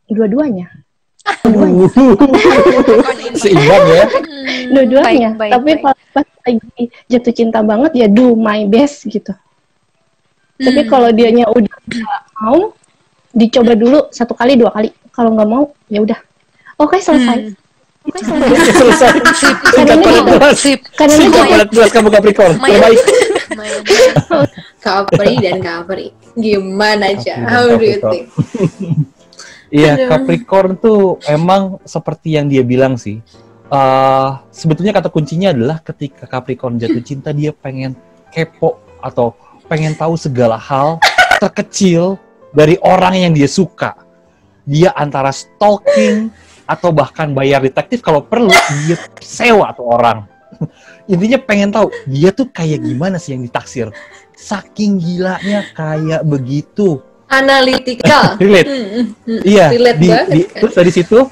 Dua-duanya. Seimbang ya. Dua-duanya. Tapi pas lagi jatuh cinta banget ya do my best gitu. Tapi kalau dianya udah nggak mau, dicoba dulu 1 kali 2 kali. Kalau nggak mau ya udah. Oke, selesai. Selesai. Karena kamu Capricorn. Terbaik. Capri dan Capri. Gimana aja? How do you think? Iya, Capricorn tuh emang seperti yang dia bilang sih. Sebetulnya kata kuncinya adalah ketika Capricorn jatuh cinta, dia pengen kepo atau pengen tahu segala hal terkecil dari orang yang dia suka. Dia antara stalking atau bahkan bayar detektif kalau perlu, dia sewa tuh orang. Intinya pengen tahu dia tuh kayak gimana sih yang ditaksir. Saking gilanya kayak begitu. Analytical. Relate. Iya. Terus dari situ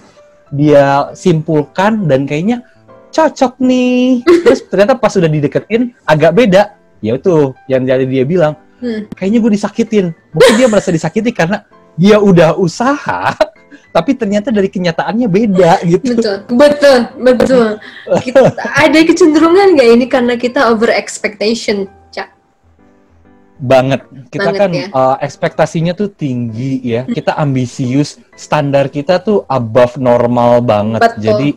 dia simpulkan dan kayaknya cocok nih. Terus ternyata pas sudah dideketin agak beda. Ya itu yang jadi dia bilang, kayaknya gue disakitin. Mungkin dia merasa disakiti karena dia udah usaha, tapi ternyata dari kenyataannya beda gitu. Betul. Ada kecenderungan nggak ini karena kita over expectation? Banget. Kita banget, kan ya? Ekspektasinya tuh tinggi ya. Kita ambisius, standar kita tuh above normal banget. Betul. Jadi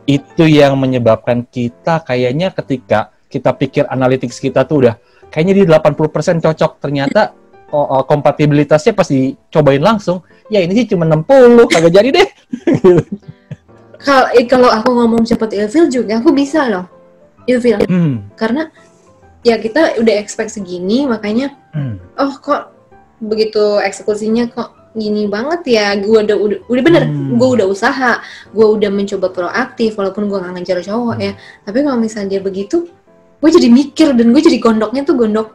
itu yang menyebabkan kita kayaknya ketika kita pikir analytics kita tuh udah kayaknya di 80% cocok, ternyata kompatibilitasnya pas dicobain langsung, ya ini sih cuma 60, kagak jadi deh. Kalau aku ngomong cepet ilfil juga aku bisa loh. Ilfil. Karena ya kita udah expect segini, makanya oh kok begitu eksekusinya kok gini banget ya. Gue udah bener, gue udah usaha, gue udah mencoba proaktif walaupun gue nggak ngejar cowok ya. Tapi kalau misalnya dia begitu, gue jadi mikir dan gue jadi gondok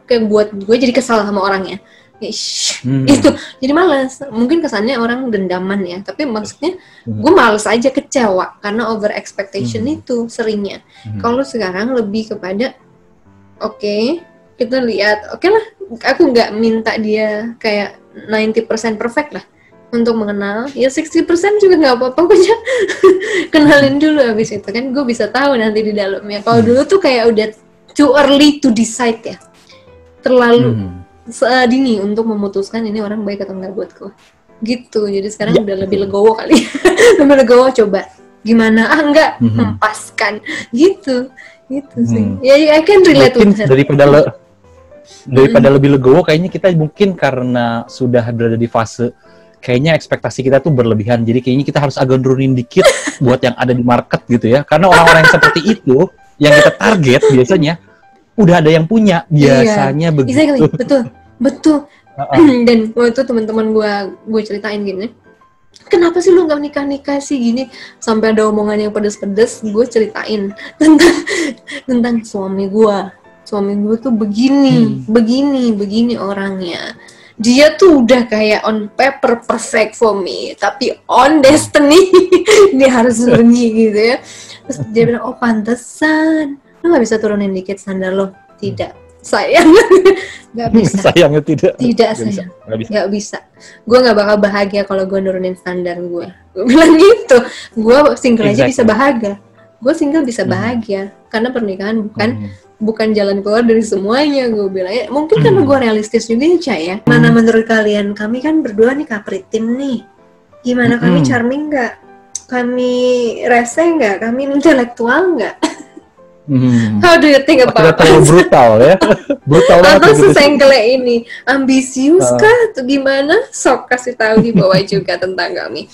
kayak buat gue jadi kesal sama orangnya. Itu jadi malas. Mungkin kesannya orang dendaman ya, tapi maksudnya gue malas aja, kecewa karena over expectation itu seringnya. Kalau sekarang lebih kepada oke, kita lihat, oke lah, aku nggak minta dia kayak 90% perfect lah untuk mengenal, ya 60% juga nggak apa-apa, gue aja kenalin dulu, habis itu kan gue bisa tahu nanti di dalamnya. Kalau dulu tuh kayak udah too early to decide ya, terlalu dini untuk memutuskan ini orang baik atau enggak buat gue gitu. Jadi sekarang udah lebih legowo kali. Lebih legowo, coba gimana, enggak mempaskan gitu sih. Ya I can relate with her. Daripada lebih legowo, kayaknya kita mungkin karena sudah berada di fase kayaknya ekspektasi kita tuh berlebihan, jadi kayaknya kita harus agak nurunin dikit buat yang ada di market gitu ya, karena orang-orang yang seperti itu yang kita target biasanya udah ada yang punya biasanya begitu. Exactly. Betul. Dan waktu teman-teman gue ceritain gini, kenapa sih lu nggak nikah sih gini, sampai ada omongan yang pedes-pedes. Gue ceritain tentang suami gue tuh begini orangnya. Dia tuh udah kayak on paper perfect for me, tapi on destiny dia harus pergi gitu ya. Terus dia bilang, oh pantesan lu nggak bisa turunin dikit standar lo. Tidak, sayang. Nggak bisa. Sayangnya tidak sayang, nggak bisa. Gue nggak bakal bahagia kalau gue nurunin standar gue bilang gitu. Gue single aja bisa bahagia. Gue single bisa bahagia karena pernikahan bukan jalan keluar dari semuanya. Gue bilang ya, mungkin karena gue realistis juga ya, Cak ya. Mana menurut kalian, kami kan berdua nih Capri tim nih, gimana kami charming nggak, kami rese nggak, kami intelektual nggak? How do you think about it? Brutal ya. Brutal banget. Atau sesengkele ini, ambisius kah atau gimana? Sok kasih tahu di bawah juga tentang kami.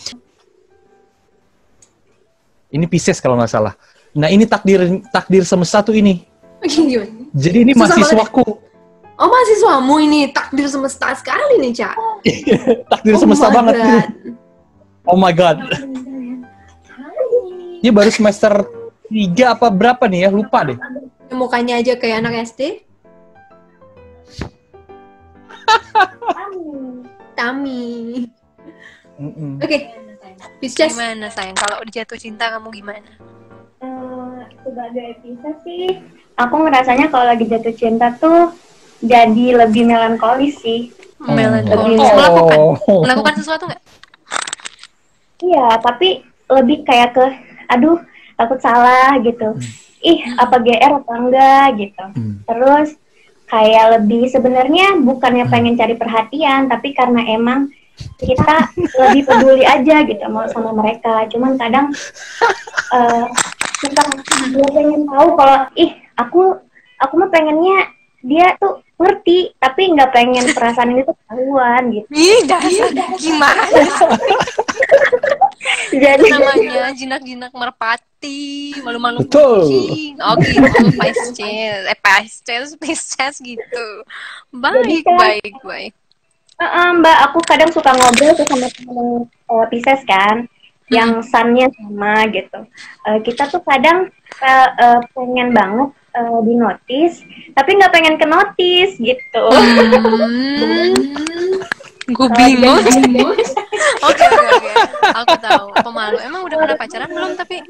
Ini Pisces kalau nggak salah. Nah ini takdir semesta tuh ini. Gimana? Jadi ini mahasiswaku. Oh, mahasiswamu ini takdir semesta sekali nih, Cak. Takdir semesta banget. Oh my god. Dia baru semester 3 apa berapa nih ya? Lupa deh. Mukanya aja kayak anak SD. Tami. Oke. Pisces. Gimana sayang? Kalau jatuh cinta kamu gimana? Sebagai Pisces sih, aku ngerasanya kalau lagi jatuh cinta tuh jadi lebih melankolis sih. Melankolis. Melakukan sesuatu nggak? Iya, tapi lebih kayak ke, aduh, takut salah gitu. Apa GR apa enggak gitu. Terus kayak lebih sebenarnya bukannya pengen cari perhatian, tapi karena emang kita lebih peduli aja gitu sama mereka. Cuman kadang kita pengen tahu kalau aku mah pengennya dia tuh ngerti, tapi nggak pengen perasaan ini tuh ketahuan gitu. Gimana? Jadi namanya jinak-jinak merpati, malu-malu kucing. Oh gitu, Pisces gitu. Baik. Mbak, aku kadang suka ngobrol tuh sama temen Pisces kan, yang sun-nya sama gitu. Kita tuh kadang pengen banget di notice, tapi nggak pengen ke notice gitu. Gue bingung. Oke. Aku tahu. Pemalu. Emang udah pernah pacaran belum? Tapi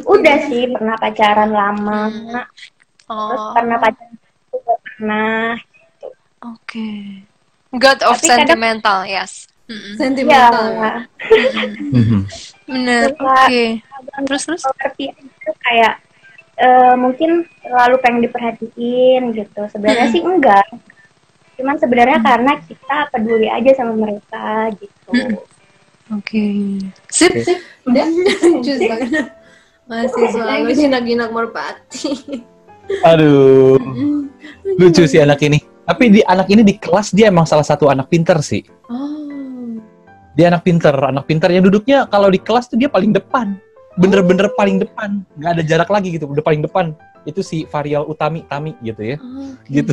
udah sih, pernah pacaran lama. Terus pernah pacaran juga pernah. Gitu. Oke. God of tapi sentimental, yes. Sentimental. Ya. Bener. Oke. Terus. Seperti itu kayak mungkin terlalu pengen diperhatiin gitu. Sebenarnya sih enggak. Cuman sebenarnya karena kita peduli aja sama mereka gitu. Oke. Sip. Udah. Cus banget. Masih selalu jinak-jinak merpati. Aduh. Lucu sih anak ini. Tapi anak ini di kelas dia emang salah satu anak pinter sih. Dia anak pinter yang duduknya kalau di kelas tuh dia paling depan. Bener-bener paling depan. Nggak ada jarak lagi gitu, udah paling depan. Itu si Varial Tami gitu ya. Gitu.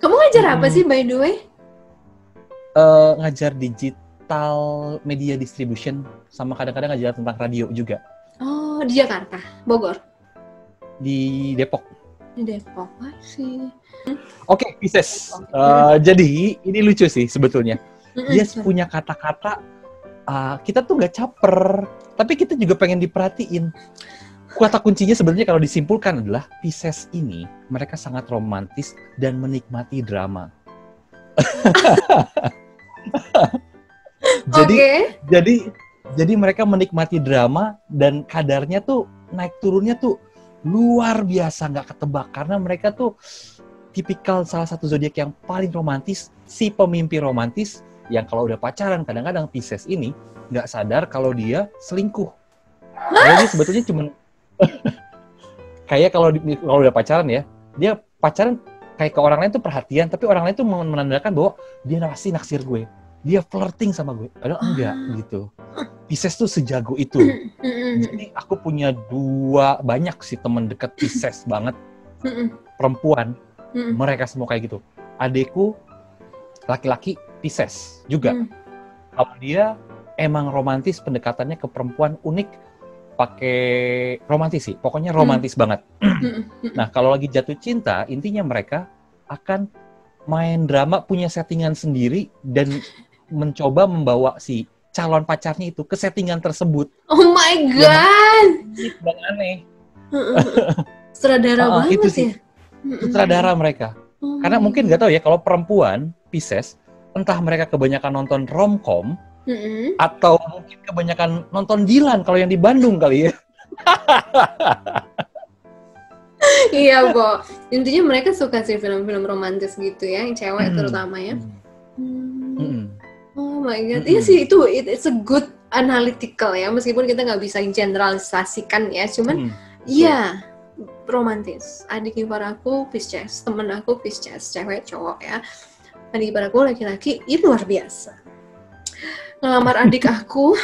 Kamu ngajar apa sih by the way? Ngajar digital media distribution, sama kadang-kadang ngajar tentang radio juga. Oh, di Jakarta, Bogor? Di Depok. Di Depok, sih. Oke, Pisces. Jadi ini lucu sih sebetulnya. Dia punya kata-kata, kita tuh nggak caper, tapi kita juga pengen diperhatiin. Kata kuncinya sebenarnya kalau disimpulkan adalah Pisces ini mereka sangat romantis dan menikmati drama. Jadi mereka menikmati drama dan kadarnya tuh naik turunnya tuh luar biasa, nggak ketebak, karena mereka tuh tipikal salah satu zodiak yang paling romantis, si pemimpi romantis yang kalau udah pacaran kadang-kadang Pisces ini nggak sadar kalau dia selingkuh. Jadi sebetulnya cuma kayak kalau udah pacaran ya, dia pacaran kayak ke orang lain tuh perhatian, tapi orang lain tuh menandakan bahwa dia pasti naksir gue, dia flirting sama gue. Padahal enggak gitu. Pisces tuh sejago itu. Jadi aku punya banyak sih teman dekat Pisces banget, perempuan, mereka semua kayak gitu. Adekku laki-laki Pisces juga. Kalau dia emang romantis, pendekatannya ke perempuan unik, pakai romantis sih, pokoknya romantis banget. Nah, kalau lagi jatuh cinta, intinya mereka akan main drama, punya settingan sendiri, dan mencoba membawa si calon pacarnya itu ke settingan tersebut. Oh my god! Dan aneh. Sutradara banget itu sih. Ya? Sutradara mereka. Karena mungkin nggak tahu ya, kalau perempuan Pisces, entah mereka kebanyakan nonton romcom, atau mungkin kebanyakan nonton Dilan kalau yang di Bandung kali ya. Iya, Bo. Intinya mereka suka sih film-film romantis gitu ya, yang cewek terutama ya. Oh my god. Iya sih, it's a good analytical ya, meskipun kita nggak bisa generalisasikan ya, cuman iya, romantis. Adik ipar aku Pisces, temen aku Pisces, cewek cowok ya. Adik ipar aku laki-laki, itu luar biasa. Ngelamar adik aku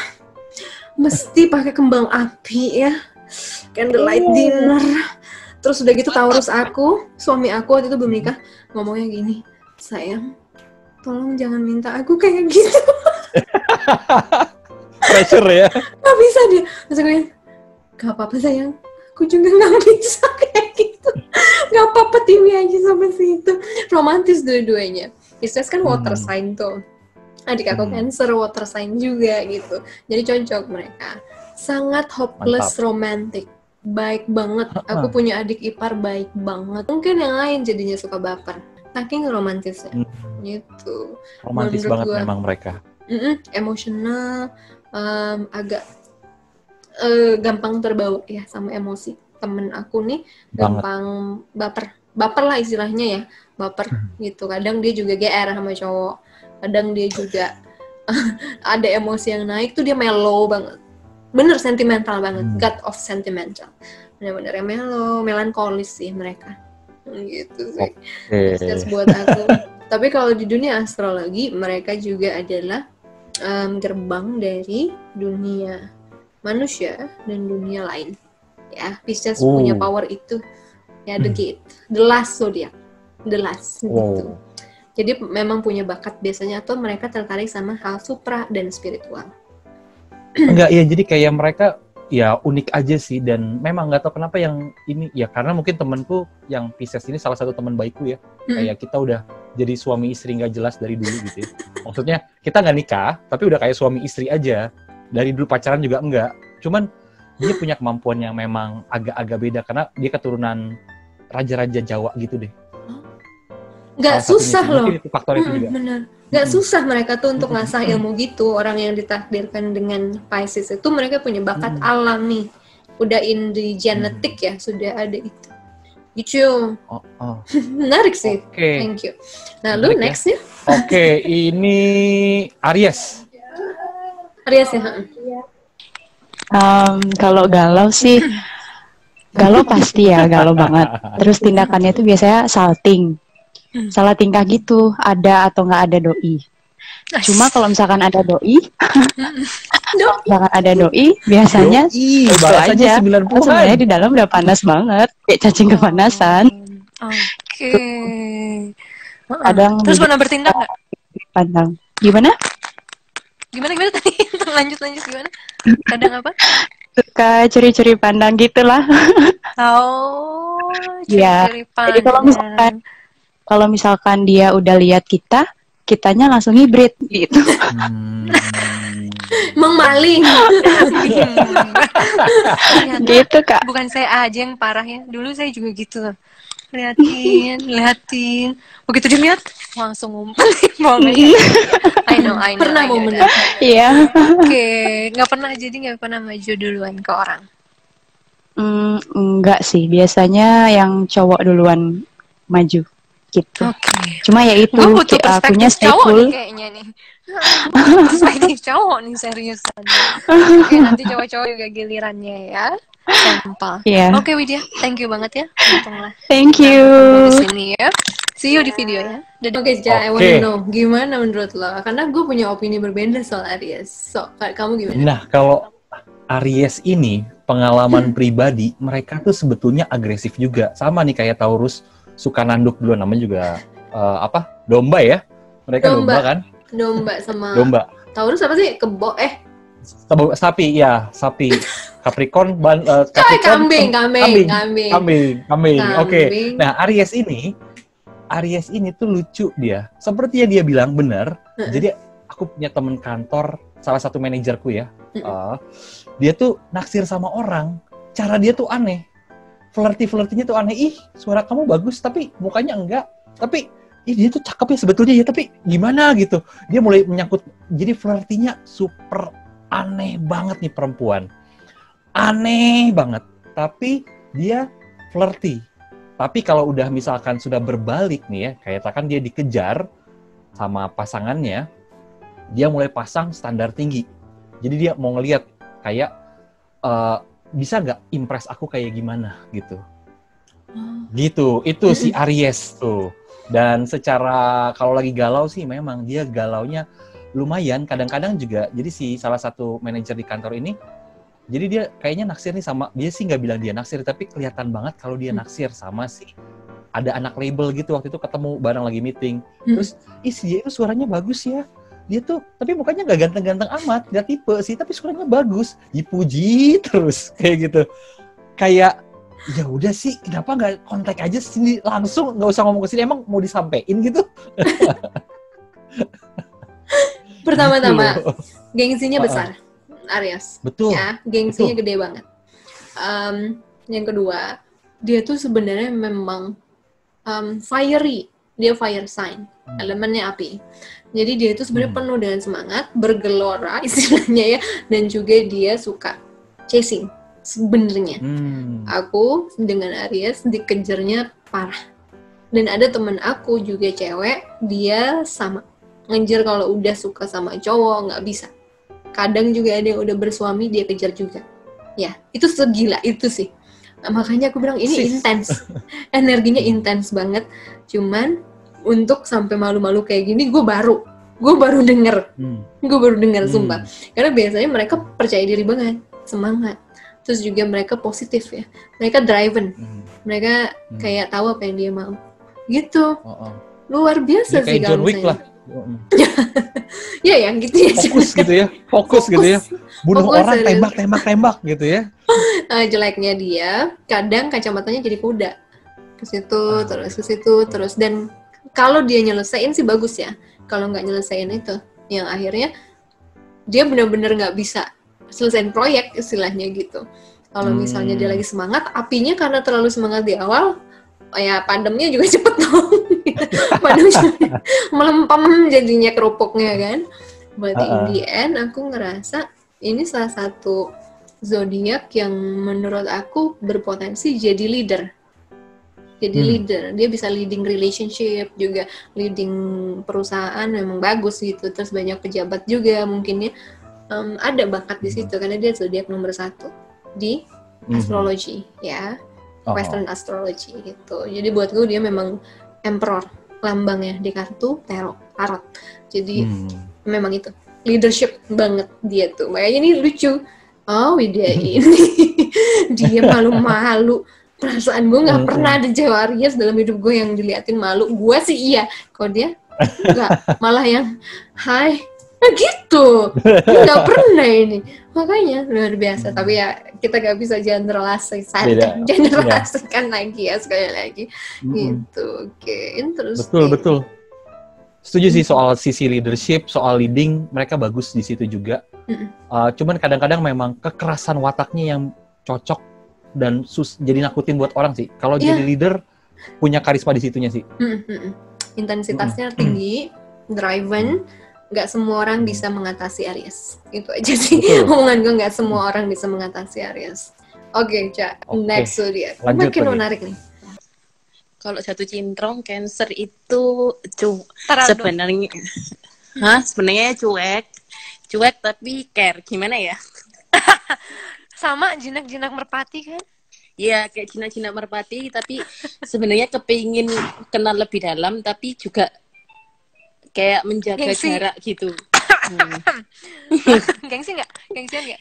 mesti pakai kembang api ya, candlelight dinner, Terus udah gitu Taurus aku, suami aku waktu itu belum nikah, ngomongnya gini, sayang, tolong jangan minta aku kayak gitu. Pressure ya. Gak bisa dia. Terus aku bilang, gak apa-apa sayang, aku juga gak bisa kayak gitu. Gak apa-apa, TV aja sampai situ. Romantis dua-duanya. Pisces kan water sign tuh. Adik aku Cancer, water sign juga gitu. Jadi cocok mereka. Sangat hopeless romantic. Baik banget. Aku punya adik ipar baik banget. Mungkin yang lain jadinya suka baper. Saking romantisnya. Gitu. Romantis menurut banget gua, memang mereka. Emosional, agak gampang terbawa ya sama emosi. Temen aku nih gampang baper lah istilahnya ya, baper gitu. Kadang dia juga GR sama cowok, kadang dia juga ada emosi yang naik tuh dia mellow banget, bener sentimental banget, God of sentimental, bener-bener mellow, melankolis sih mereka gitu sih. Just buat aku. Tapi kalau di dunia astrologi mereka juga adalah gerbang dari dunia manusia dan dunia lain. Ya, Pisces punya power itu. Ya, the gate, the last zodiac, the last gitu. Jadi memang punya bakat biasanya, atau mereka tertarik sama hal supra dan spiritual. Enggak, ya jadi kayak mereka ya unik aja sih, dan memang nggak tahu kenapa yang ini ya, karena mungkin temanku yang Pisces ini salah satu teman baikku ya. Kayak kita udah jadi suami istri nggak jelas dari dulu gitu ya. Maksudnya kita nggak nikah, tapi udah kayak suami istri aja. Dari dulu pacaran juga enggak. Cuman dia punya kemampuan yang memang agak-agak beda karena dia keturunan raja-raja Jawa gitu deh. Nggak susah loh. Mungkin itu faktor itu juga. Bener. Nggak susah mereka tuh untuk ngasah ilmu gitu. Orang yang ditakdirkan dengan Pisces itu mereka punya bakat alami. Udah in the genetic ya, sudah ada itu. Gitu. Menarik sih. Thank you. Nah, lu next ya? Oke, ini Aries. Aries ya? Kalau galau sih, galau pasti ya, galau banget. Terus tindakannya itu biasanya salting, salah tingkah gitu, ada atau nggak ada doi. Cuma kalau misalkan ada doi, biasanya itu aja. Sebenarnya di dalam udah panas banget, kayak cacing kepanasan. Oke. Kadang terus pernah bertindak nggak? Pandang. Gimana tadi? lanjut gimana? Kadang apa? Suka curi-curi pandang gitulah. Curi-curi pandang. Jadi kalau misalkan dia udah lihat kitanya langsung hibrid gitu. Emang maling. Gitu Kak. Bukan saya aja yang parah ya. Dulu saya juga gitu. Liatin. Begitu dilihat langsung ngumpet. I know. Pernah momen. Iya. Oke, nggak pernah maju duluan ke orang. Enggak sih, biasanya yang cowok duluan maju gitu. Cuma ya itu, akunya stay cool. Kayaknya nih. Perspektif cowok nih seriusan. Oke, nanti cowok-cowok juga gilirannya ya. Sampel. Oke, Widya, thank you banget ya. Untunglah. Thank you. Di sini ya. See you di video ya. Oke, I wanna know gimana menurut lo? Karena gue punya opini berbeda soal Aries. So, kamu gimana? Nah, kalau Aries ini pengalaman pribadi, mereka tuh sebetulnya agresif juga. Sama nih kayak Taurus, suka nanduk dulu, namanya juga domba ya. Mereka domba kan? Domba sama domba. Taurus apa sih? Sapi. Capricorn, kambing. Oke. Nah, Aries ini tuh lucu dia. Seperti yang dia bilang benar. Jadi aku punya teman kantor, salah satu manajerku ya. Dia tuh naksir sama orang. Cara dia tuh aneh. Flirty-flirtinya tuh aneh. Ih, suara kamu bagus tapi mukanya enggak. Tapi dia tuh cakep ya sebetulnya ya, tapi gimana gitu. Dia mulai menyangkut. Jadi flirtinya super aneh banget nih perempuan. Aneh banget. Tapi dia flirty. Tapi kalau udah misalkan sudah berbalik nih ya, kayak kan dia dikejar sama pasangannya, dia mulai pasang standar tinggi. Jadi dia mau ngelihat kayak bisa nggak impress aku kayak gimana gitu. Gitu. Itu si Aries tuh. Dan secara kalau lagi galau sih memang dia galaunya lumayan. Kadang-kadang juga, jadi si salah satu manajer di kantor ini Jadi dia kayaknya naksir nih sama, dia sih nggak bilang dia naksir, tapi kelihatan banget kalau dia naksir sama si ada anak label gitu. Waktu itu ketemu bareng lagi meeting. Terus, dia itu suaranya bagus ya. Dia tuh, tapi mukanya nggak ganteng-ganteng amat, nggak tipe sih, tapi suaranya bagus. Dipuji terus kayak gitu. Kayak ya udah sih, kenapa nggak kontak aja sini langsung, nggak usah ngomong ke sini, emang mau disampein gitu. Pertama-tama, gengsinya besar, Aries. Betul. Ya, gengsinya gede banget. Yang kedua, dia tuh sebenarnya memang fiery, dia fire sign, elemennya api. Jadi dia itu sebenarnya penuh dengan semangat, bergelora istilahnya ya, dan juga dia suka chasing. Sebenarnya, aku dengan Aries dikejarnya parah. Dan ada temen aku juga cewek, dia sama ngejar kalau udah suka sama cowok nggak bisa. Kadang juga ada yang udah bersuami dia kejar juga. Ya, itu segila itu sih. Nah, makanya aku bilang ini intens, energinya intens banget. Cuman untuk sampai malu-malu kayak gini, gue baru denger, sumpah. Karena biasanya mereka percaya diri banget, semangat. Terus juga mereka positif ya, mereka driven, mereka kayak tahu apa yang dia mau, gitu. Luar biasa sih kayak John Wick lah. Ya yang gitu ya. Fokus gitu ya. Bunuh orang, tembak gitu ya. Jeleknya dia, kadang kacamatanya jadi kuda. Ke situ, terus. Dan kalau dia nyelesain sih bagus ya. Kalau nggak nyelesain itu, yang akhirnya dia benar-benar nggak bisa selesaiin proyek istilahnya gitu. Kalau misalnya dia lagi semangat, apinya karena terlalu semangat di awal, ya padamnya juga cepet dong. Padamnya melempem jadinya kerupuknya kan. Berarti in the end aku ngerasa ini salah satu zodiak yang menurut aku berpotensi jadi leader. Leader, dia bisa leading relationship juga, leading perusahaan memang bagus gitu. Terus banyak pejabat juga mungkinnya. Ada bakat di situ karena dia zodiak nomor 1 di astrologi ya, Western astrology gitu. Jadi buat gue dia memang emperor lambangnya di kartu tarot. Jadi memang itu leadership banget dia tuh. Makanya ini lucu. Oh dia ini dia malu-malu. Perasaan gue nggak pernah ada Jawa Aries dalam hidup gue yang diliatin malu. Gue sih iya, kok dia nggak, malah yang hai. Nah gitu, nggak pernah ini. Makanya luar biasa. Tapi ya kita nggak bisa generalisasikan lagi ya, sekali lagi. Gitu, oke. Terus betul. Setuju sih soal sisi leadership, soal leading, mereka bagus di situ juga. Cuman kadang-kadang memang kekerasan wataknya yang cocok dan jadi nakutin buat orang sih. Kalau jadi leader, punya karisma di situnya sih. Intensitasnya tinggi, driven. Nggak semua orang bisa mengatasi Aries. Itu aja sih omongan gue, nggak semua orang bisa mengatasi Aries. Oke, Cak. Next zodiak. Makin menarik nih. Kalau jatuh cintrong, Cancer itu sebenarnya sebenarnya cuek tapi care. Gimana ya? Sama jinak-jinak merpati kan? Iya, kayak jinak-jinak merpati, tapi sebenarnya kepingin kenal lebih dalam, tapi juga kayak menjaga jarak gitu. Gengsi nggak? Gengsian nggak?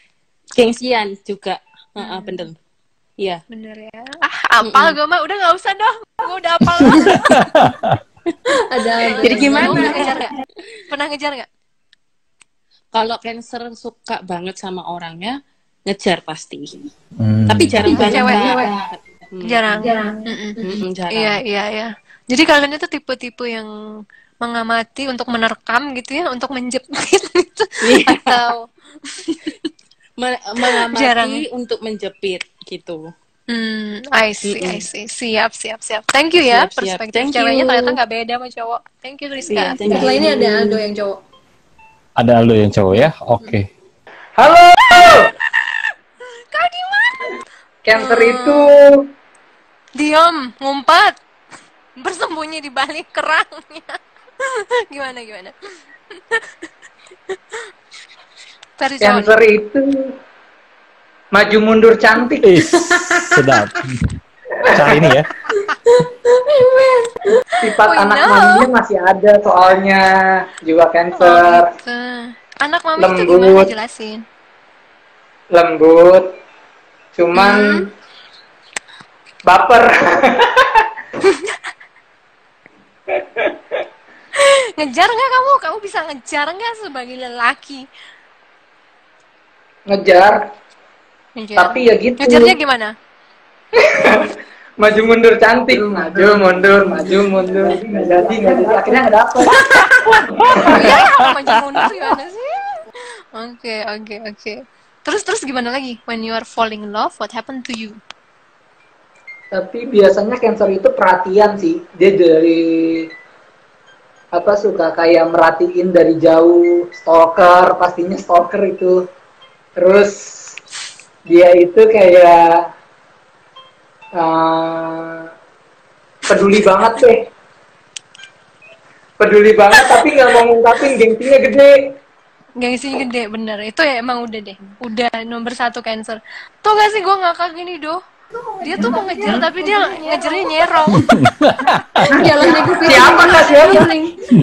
Gengsian juga. Bener. Iya. Bener ya. Apal gue mah. Udah nggak usah dong. Gue udah apal. Ada. Jadi gimana? Pernah ngejar nggak? Kalau Cancer suka banget sama orangnya, ngejar pasti. Tapi jarang banget. Jarang. Iya. Jadi kalian itu tipe-tipe yang mengamati untuk menerkam gitu ya, untuk menjepit gitu, atau mengamati untuk menjepit gitu. I see. Siap. Thank you ya, perspektif ceweknya ternyata nggak beda sama cowok. Thank you, Rizka. Setelah ini ada Aldo yang cowok. Ada Aldo yang cowok ya? Oke. Halo! Kau di mana? Cancer itu diam, ngumpat, bersembunyi di balik kerangnya. Gimana? Cancer itu maju mundur cantik. Sedap. Cari ini ya. Sifat anak maminya masih ada soalnya, jiwa Cancer. Anak mami itu gimana, jelasin. lembut, cuman baper. Ngejar nggak kamu? Kamu bisa ngejar nggak sebagai lelaki? Ngejar. Tapi ya gitu. Ngejarnya gimana? Maju mundur cantik, maju mundur, nggak jadi, akhirnya nggak dapet. Iya, maju mundur gimana sih? Oke. Terus gimana lagi? When you are falling in love, what happened to you? Tapi biasanya Cancer itu perhatian sih. Dia dari suka kayak merhatiin dari jauh, stalker, pastinya stalker itu. Terus dia itu kayak peduli banget deh. Peduli banget tapi nggak mau ngungkapin, gengsinya gede. Gengsinya gede, bener. Itu ya emang udah deh. Udah nomor 1 Cancer. Tuh gak sih gue ngakak gini, doh. Dia tuh mau ngejar tapi dia ngejarnya nyerong. Jalan negatif. Siapa nggak siapa?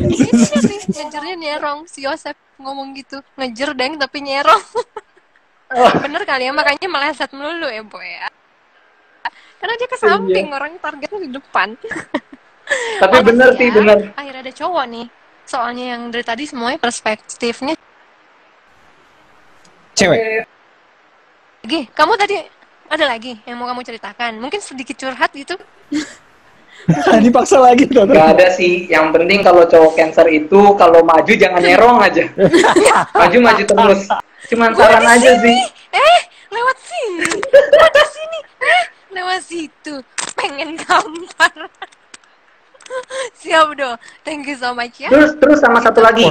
Iya sih, ngejarnya nyerong. Si Yosef ngomong gitu. Ngejar deng tapi nyerong. Bener kali ya, makanya meleset melulu ya, Boy ya. Karena dia ke samping, orang targetnya di depan. Tapi bener sih, bener. Akhirnya ada cowok nih. Soalnya yang dari tadi semuanya perspektifnya cewek. Lagi, kamu tadi ada lagi yang mau kamu ceritakan? Mungkin sedikit curhat gitu? Dipaksa lagi. Gak ada sih. Yang penting kalau cowok Cancer itu kalau maju jangan nyerong aja. Maju terus. Cuman saran aja sih. Lewat sini. Lewat sini. Lewat situ. Pengen gambar. Siap dong. Thank you so much ya. Terus sama satu lagi.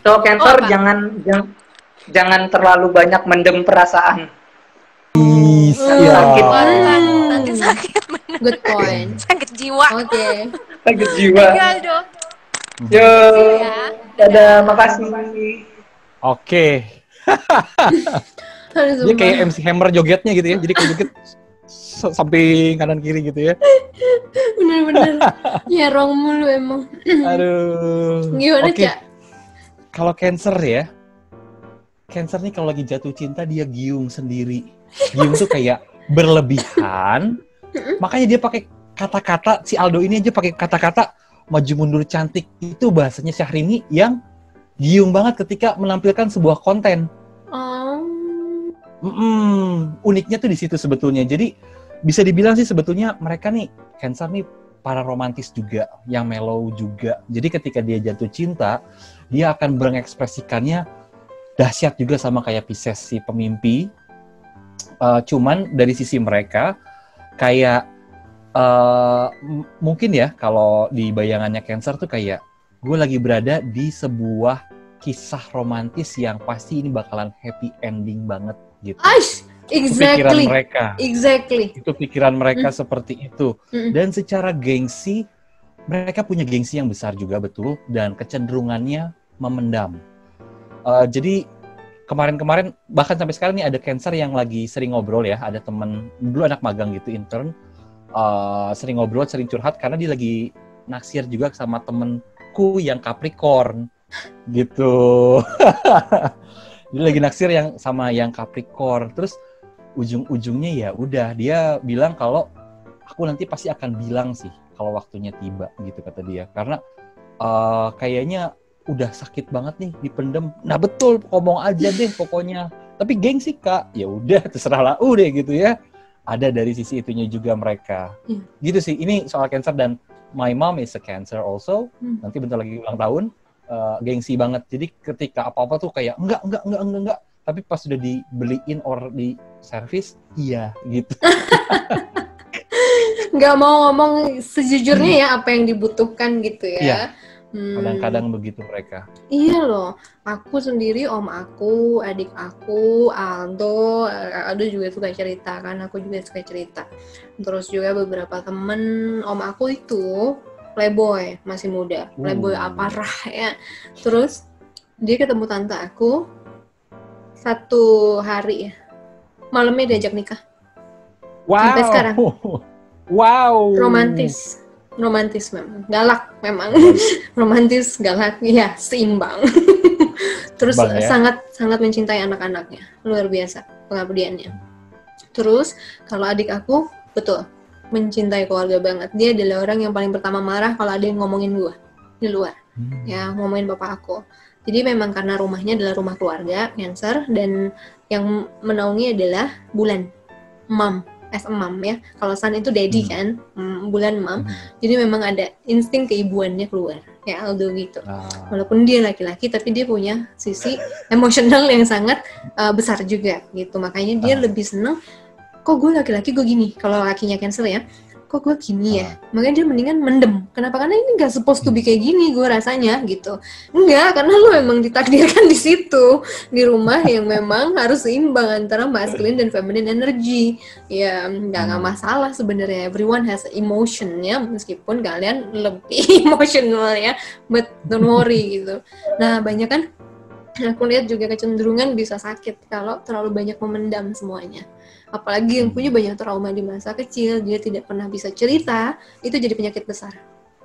Cowok Cancer jangan terlalu banyak mendem perasaan. Sakit. Nanti sakit. Good point. Sakit jiwa. Oke. Sakit jiwa. Aldo. Yo. Dadah, makasih. Oke. Dia kayak MC Hammer jogetnya gitu ya. Jadi kayak joget samping kanan kiri gitu ya. Bener-bener. Nyerong mulu emang. Aduh. Gimana, Cak? Kalau Cancer ya. Cancer nih kalau lagi jatuh cinta dia giung sendiri. Giung tuh kayak berlebihan. Makanya dia pakai kata-kata, si Aldo ini aja pakai kata-kata maju mundur cantik. Itu bahasanya Syahrini yang giung banget ketika menampilkan sebuah konten. Uniknya tuh di situ sebetulnya. Jadi bisa dibilang sih sebetulnya mereka nih Cancer nih para romantis juga, yang mellow juga. Jadi ketika dia jatuh cinta, dia akan mengekspresikannya dahsyat juga sama kayak Pisces si pemimpi. Cuman dari sisi mereka kayak mungkin ya kalau di bayangannya Cancer tuh kayak gue lagi berada di sebuah kisah romantis yang pasti ini bakalan happy ending banget gitu. Exactly. Pikiran mereka. Exactly. Itu pikiran mereka seperti itu. Dan secara gengsi mereka punya gengsi yang besar juga betul dan kecenderungannya memendam. Jadi kemarin-kemarin bahkan sampai sekarang nih ada Cancer yang lagi sering ngobrol ya, ada temen dulu anak magang gitu intern, sering ngobrol, sering curhat karena dia lagi naksir juga sama temenku yang Capricorn gitu. Dia lagi naksir yang sama yang Capricorn, terus ujung-ujungnya ya udah dia bilang kalau aku nanti pasti akan bilang sih kalau waktunya tiba gitu kata dia, karena kayaknya udah sakit banget nih dipendem. Nah betul, ngomong aja deh pokoknya. Tapi gengsi Kak, ya udah terserah lah deh gitu ya. Ada dari sisi itunya juga mereka. Gitu sih. Ini soal Cancer dan my mom is a Cancer also. Nanti bentar lagi ulang tahun. Gengsi banget. Jadi ketika apa-apa tuh kayak enggak. Tapi pas sudah dibeliin or di servis, iya gitu. Nggak mau ngomong sejujurnya ya apa yang dibutuhkan gitu ya. Iya. Kadang-kadang begitu mereka. Iya loh, aku sendiri, om aku, adik aku, Aldo juga suka cerita kan, aku juga suka cerita. Terus juga beberapa temen om aku itu playboy, masih muda, playboy parah ya. Terus dia ketemu tante aku satu hari ya, malamnya diajak nikah. Wow. Sampai sekarang. Wow. Romantis memang, galak memang. Romantis, galak, ya seimbang. Terus Bang, ya? sangat mencintai anak-anaknya, luar biasa pengabdiannya. Terus kalau adik aku betul mencintai keluarga banget. Dia adalah orang yang paling pertama marah kalau ada yang ngomongin gue di luar, ya ngomongin bapak aku. Jadi memang karena rumahnya adalah rumah keluarga Cancer, dan yang menaungi adalah Bulan, mom, as a mom ya. Kalau Sun itu daddy kan, Bulan mom. Jadi memang ada insting keibuannya keluar, ya Aldo gitu. Walaupun dia laki-laki, tapi dia punya sisi emosional yang sangat besar juga gitu. Makanya dia lebih seneng, kok gue laki-laki gue gini. Kalau lakinya Cancer ya, kok gue gini ya, makanya dia mendingan mendem. Kenapa? Karena ini gak supposed to be kayak gini gue rasanya gitu. Enggak, karena lu memang ditakdirkan di situ, di rumah yang memang harus seimbang antara masculine dan feminine energy. Ya nggak masalah sebenarnya, everyone has emotion ya, meskipun kalian lebih emosional ya, but don't worry gitu. Nah banyak kan aku lihat juga kecenderungan bisa sakit kalau terlalu banyak memendam semuanya. Apalagi yang punya banyak trauma di masa kecil, dia tidak pernah bisa cerita, itu jadi penyakit besar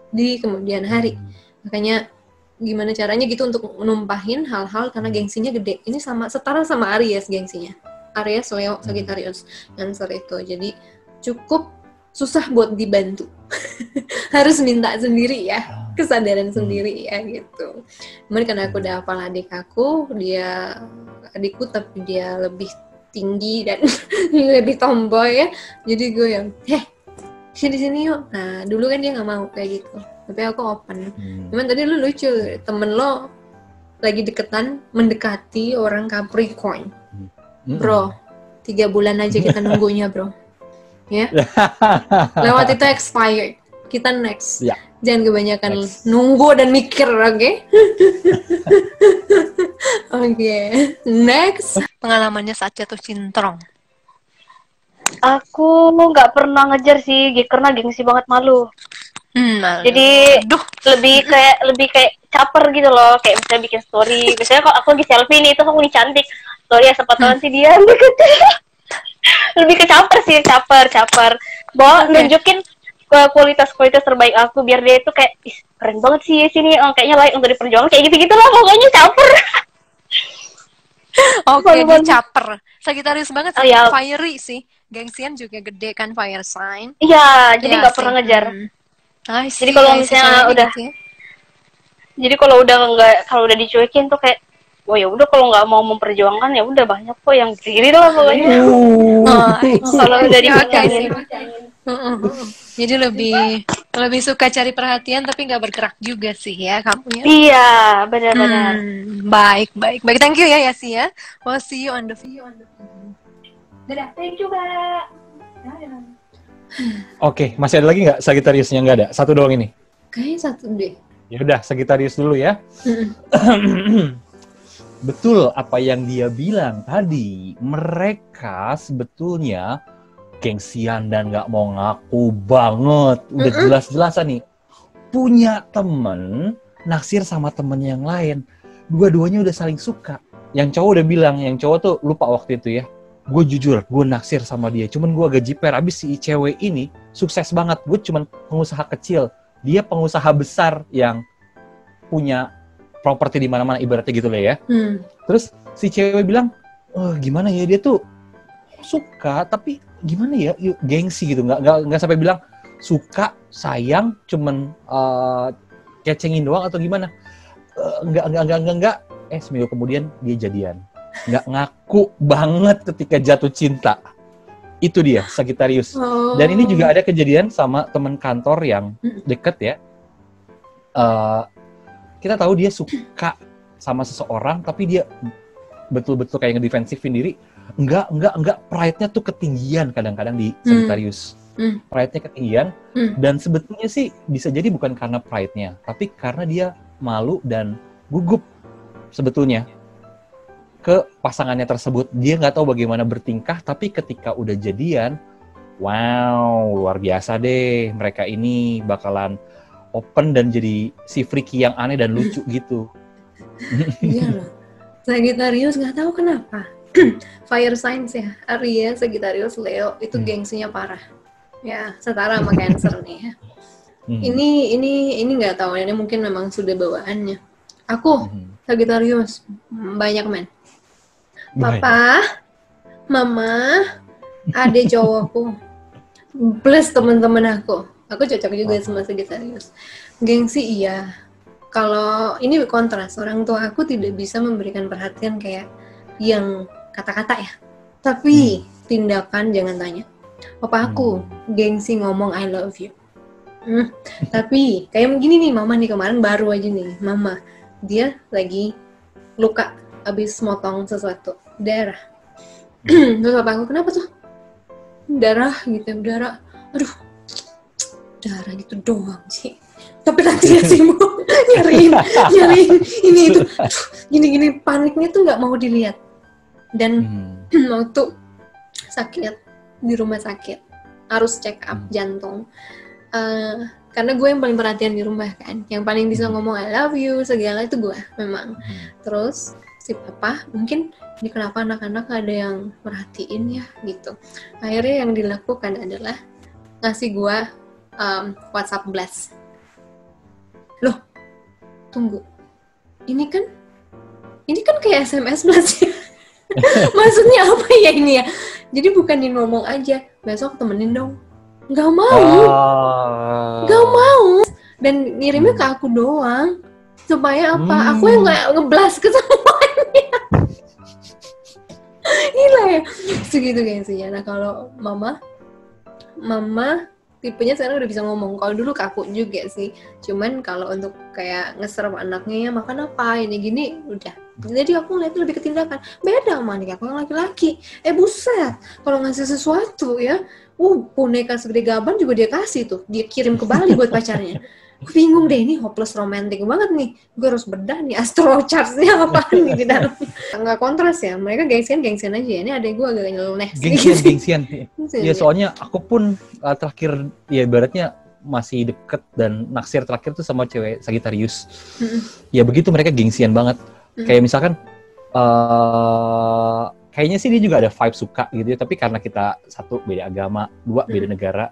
di kemudian hari. Makanya gimana caranya gitu untuk numpahin hal-hal karena gengsinya gede. Ini setara sama Aries gengsinya. Aries, Leo, Sagittarius, Cancer itu. Jadi cukup susah buat dibantu. Harus minta sendiri ya, kesadaran sendiri ya gitu. Cuman karena aku udah hafal adik aku, dia adikku tapi dia lebih tinggi dan lebih tomboy ya, jadi gue yang sini yuk. Nah dulu kan dia nggak mau kayak gitu, tapi aku open. Cuman tadi lu lucu, temen lo lagi deketan mendekati orang Capricorn, bro, 3 bulan aja kita nunggunya bro, ya lewat itu expired, kita next ya. Jangan kebanyakan nunggu dan mikir, oke? Oke, next. Pengalamannya saat jatuh cintrong. Aku nggak pernah ngejar sih, karena gengsi banget, malu. Jadi lebih kayak caper gitu loh, kayak misalnya bikin story. Biasanya kalau aku lagi selfie nih, itu aku nih cantik. Story ya sepotong sih dia. Lebih ke caper sih, caper. Bawa nunjukin kualitas terbaik aku biar dia itu kayak keren banget sih sini, kayaknya layak untuk diperjuangkan, kayak gitu lah pokoknya caper. Oke, dia caper. Sagittarius banget sih, fiery sih. Gengsian juga gede kan, fire sign. Iya, jadi nggak pernah ngejar. Jadi kalau misalnya jadi kalau udah dicuekin tuh kayak, oh ya udah, kalau nggak mau memperjuangkan ya udah, banyak kok yang diri lah pokoknya. Kalau udah diperjuangin. Jadi lebih suka cari perhatian tapi nggak bergerak juga sih ya kamu ya. Iya, benar-benar. Baik. Thank you ya Yasi ya. We'll see you on the video. Dadah, thank you Kak. Oke, masih ada lagi nggak Sagittariusnya? Nggak ada, satu doang ini. Kayaknya satu deh. Ya udah, Sagittarius dulu ya. Betul apa yang dia bilang tadi. Mereka sebetulnya gengsian dan nggak mau ngaku banget. Udah jelas-jelasan nih. Punya temen, naksir sama temen yang lain. Dua-duanya udah saling suka. Yang cowok udah bilang, yang cowok tuh lupa waktu itu ya. Gue jujur, gue naksir sama dia. Cuman gue agak jiper. Abis si cewek ini sukses banget. Gue cuman pengusaha kecil. Dia pengusaha besar yang punya properti di mana-mana, ibaratnya gitu lah ya. Terus si cewek bilang, gimana ya, dia tuh suka tapi gimana ya, gengsi gitu, nggak sampai bilang suka, sayang, cuman kecengin doang atau gimana. Enggak. Seminggu kemudian dia jadian. Nggak ngaku banget ketika jatuh cinta. Itu dia Sagittarius. Dan ini juga ada kejadian sama teman kantor yang deket ya. Kita tahu dia suka sama seseorang, tapi dia betul-betul kayak ngedefensifin diri. Enggak, pride-nya tuh ketinggian kadang-kadang di Sagittarius. Pride-nya ketinggian, dan sebetulnya sih bisa jadi bukan karena pride-nya, tapi karena dia malu dan gugup sebetulnya ke pasangannya tersebut. Dia nggak tahu bagaimana bertingkah, tapi ketika udah jadian, wow, luar biasa deh. Mereka ini bakalan open dan jadi si freaky yang aneh dan lucu gitu. Iya loh. Sagittarius nggak tahu kenapa. Fire signs ya, Aries, Sagittarius, Leo itu gengsinya parah. Ya, setara sama Cancer nih ya. Ini nggak tahu, ini mungkin memang sudah bawaannya. Aku Sagittarius banyak men. Papa, mama, adik cowokku, plus teman-teman aku cocok juga sama Sagittarius. Gengsi iya. Kalau ini kontras, orang tua aku tidak bisa memberikan perhatian kayak yang kata-kata ya. Tapi tindakan jangan tanya. Papa aku gengsi ngomong I love you. Tapi kayak begini nih, mama nih kemarin baru aja nih, mama dia lagi luka abis motong sesuatu, darah. Terus papa aku, kenapa tuh? Darah gitu, darah. Aduh, darah gitu doang sih. Tapi nanti sih mau nyariin ini itu, gini paniknya tuh nggak mau dilihat. Dan waktu sakit di rumah sakit harus check up jantung. Karena gue yang paling perhatian di rumah kan, yang paling bisa ngomong I love you segala itu gue memang. Terus si papa mungkin ini kenapa anak-anak ada yang perhatiin ya gitu. Akhirnya yang dilakukan adalah ngasih gue WhatsApp blast. Loh, tunggu. Ini kan kayak SMS blast ya. Maksudnya apa ya ini ya? Jadi bukannya ngomong aja, besok temenin dong. Gak mau. Dan ngirimnya ke aku doang. Supaya apa? Aku yang gak ngeblas ke semuanya. Gila ya. Segitu gengsinya. Nah kalau mama tipenya sekarang udah bisa ngomong. Kalau dulu kaku juga sih. Cuman kalau untuk kayak ngeserap anaknya ya makan apa, ini gini, udah. Jadi aku ngeliatnya lebih ke tindakan. Beda sama adik aku yang laki-laki. Buset. Kalau ngasih sesuatu ya, boneka segede gaban juga dia kasih tuh. Dia kirim ke Bali buat pacarnya. Gue bingung deh, ini hopeless romantic banget nih. Gue harus bedah nih astro charts-nya apaan nih di dalam. Nggak kontras ya, mereka gengsian aja ya. Ini adek gue agak nyeleneh sih. Gengsian. Ya soalnya aku pun terakhir, ya ibaratnya masih deket dan naksir terakhir tuh sama cewek Sagittarius. Ya begitu, mereka gengsian banget. Kayak misalkan, kayaknya sih dia juga ada vibe suka gitu ya. Tapi karena kita satu, beda agama, dua, beda negara.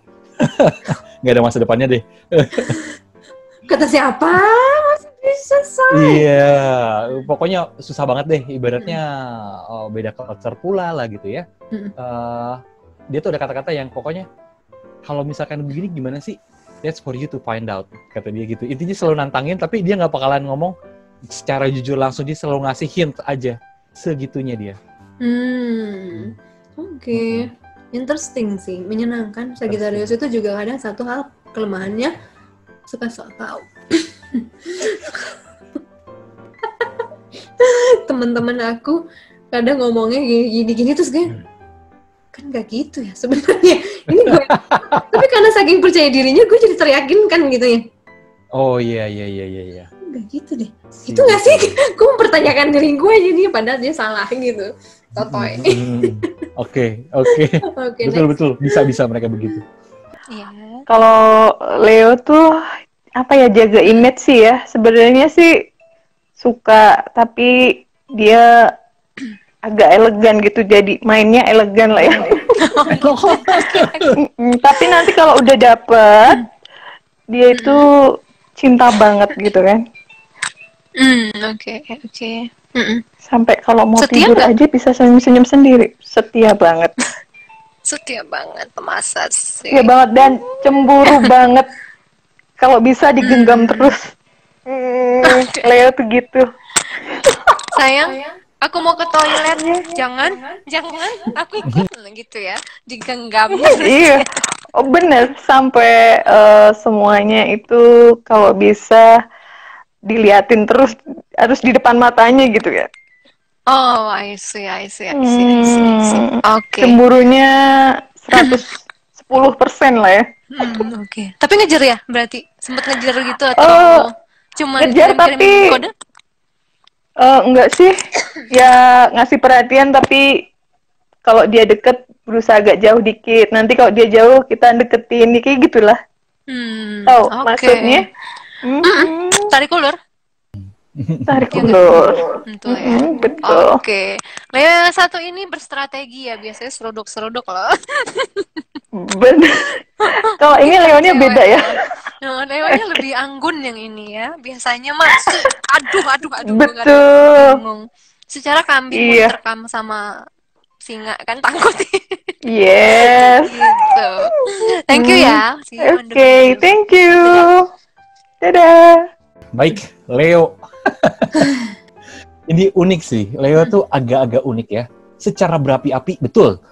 Nggak ada masa depannya deh. Kata siapa? Masih bisa say. Iya, pokoknya susah banget deh. Ibaratnya beda culture pula lah gitu ya. Dia tuh ada kata-kata yang pokoknya kalau misalkan begini gimana sih? That's for you to find out, kata dia gitu. Intinya selalu nantangin, tapi dia nggak bakalan ngomong secara jujur langsung. Dia selalu ngasih hint aja, segitunya dia. Oke. Interesting sih, menyenangkan. Sagittarius itu juga kadang satu hal kelemahannya suka sok tahu. Teman-teman aku kadang ngomongnya gini-gini terus kan nggak gitu ya sebenarnya. Ini gue, tapi karena saking percaya dirinya gue jadi teryakin kan gitu ya. Oh iya. Nggak gitu deh. Itu nggak sih? Gue mempertanyakan diri gue jadi padahal dia salah gitu. Totoy. Oke. Betul. Bisa mereka begitu. Iya. Kalau Leo tuh apa ya, jaga image sih ya. Sebenarnya sih suka, tapi dia agak elegan gitu, jadi mainnya elegan lah ya. Tapi nanti kalau udah dapet, dia itu cinta banget gitu kan. Oke. Sampai kalau mau setia tidur gak? Aja bisa senyum-senyum sendiri. Setia banget. Masa sih. Setia banget dan cemburu banget. Kalau bisa digenggam terus. Leo tuh gitu. Sayang, aku mau ke toilet. Jangan, aku ikut gitu ya. Digenggam. Iya. Oh bener, sampai semuanya itu kalau bisa diliatin terus, harus di depan matanya gitu ya. Oh, I see. Oke. Cemburunya 110% lah ya. Oke. Tapi ngejar ya berarti? Sempet ngejar gitu atau cuma ngejar tapi kode? Enggak sih. Ya ngasih perhatian, tapi kalau dia deket berusaha agak jauh dikit. Nanti kalau dia jauh kita deketin, kayak gitulah. Tahu maksudnya? Tarik ulur. Betul. Oke. Leo satu ini berstrategi ya, biasanya serodok loh. Bener. Kalau ini Leonya beda ya. Leonya lebih anggun yang ini ya. Biasanya mah aduh. Betul. Bingung. Secara kambing pun terkam sama singa kan takut. Yes. Gitu. Thank you ya. Oke, thank you. Dadah. Baik, Leo. Ini unik sih. Leo tuh agak-agak unik ya. Secara berapi-api, betul.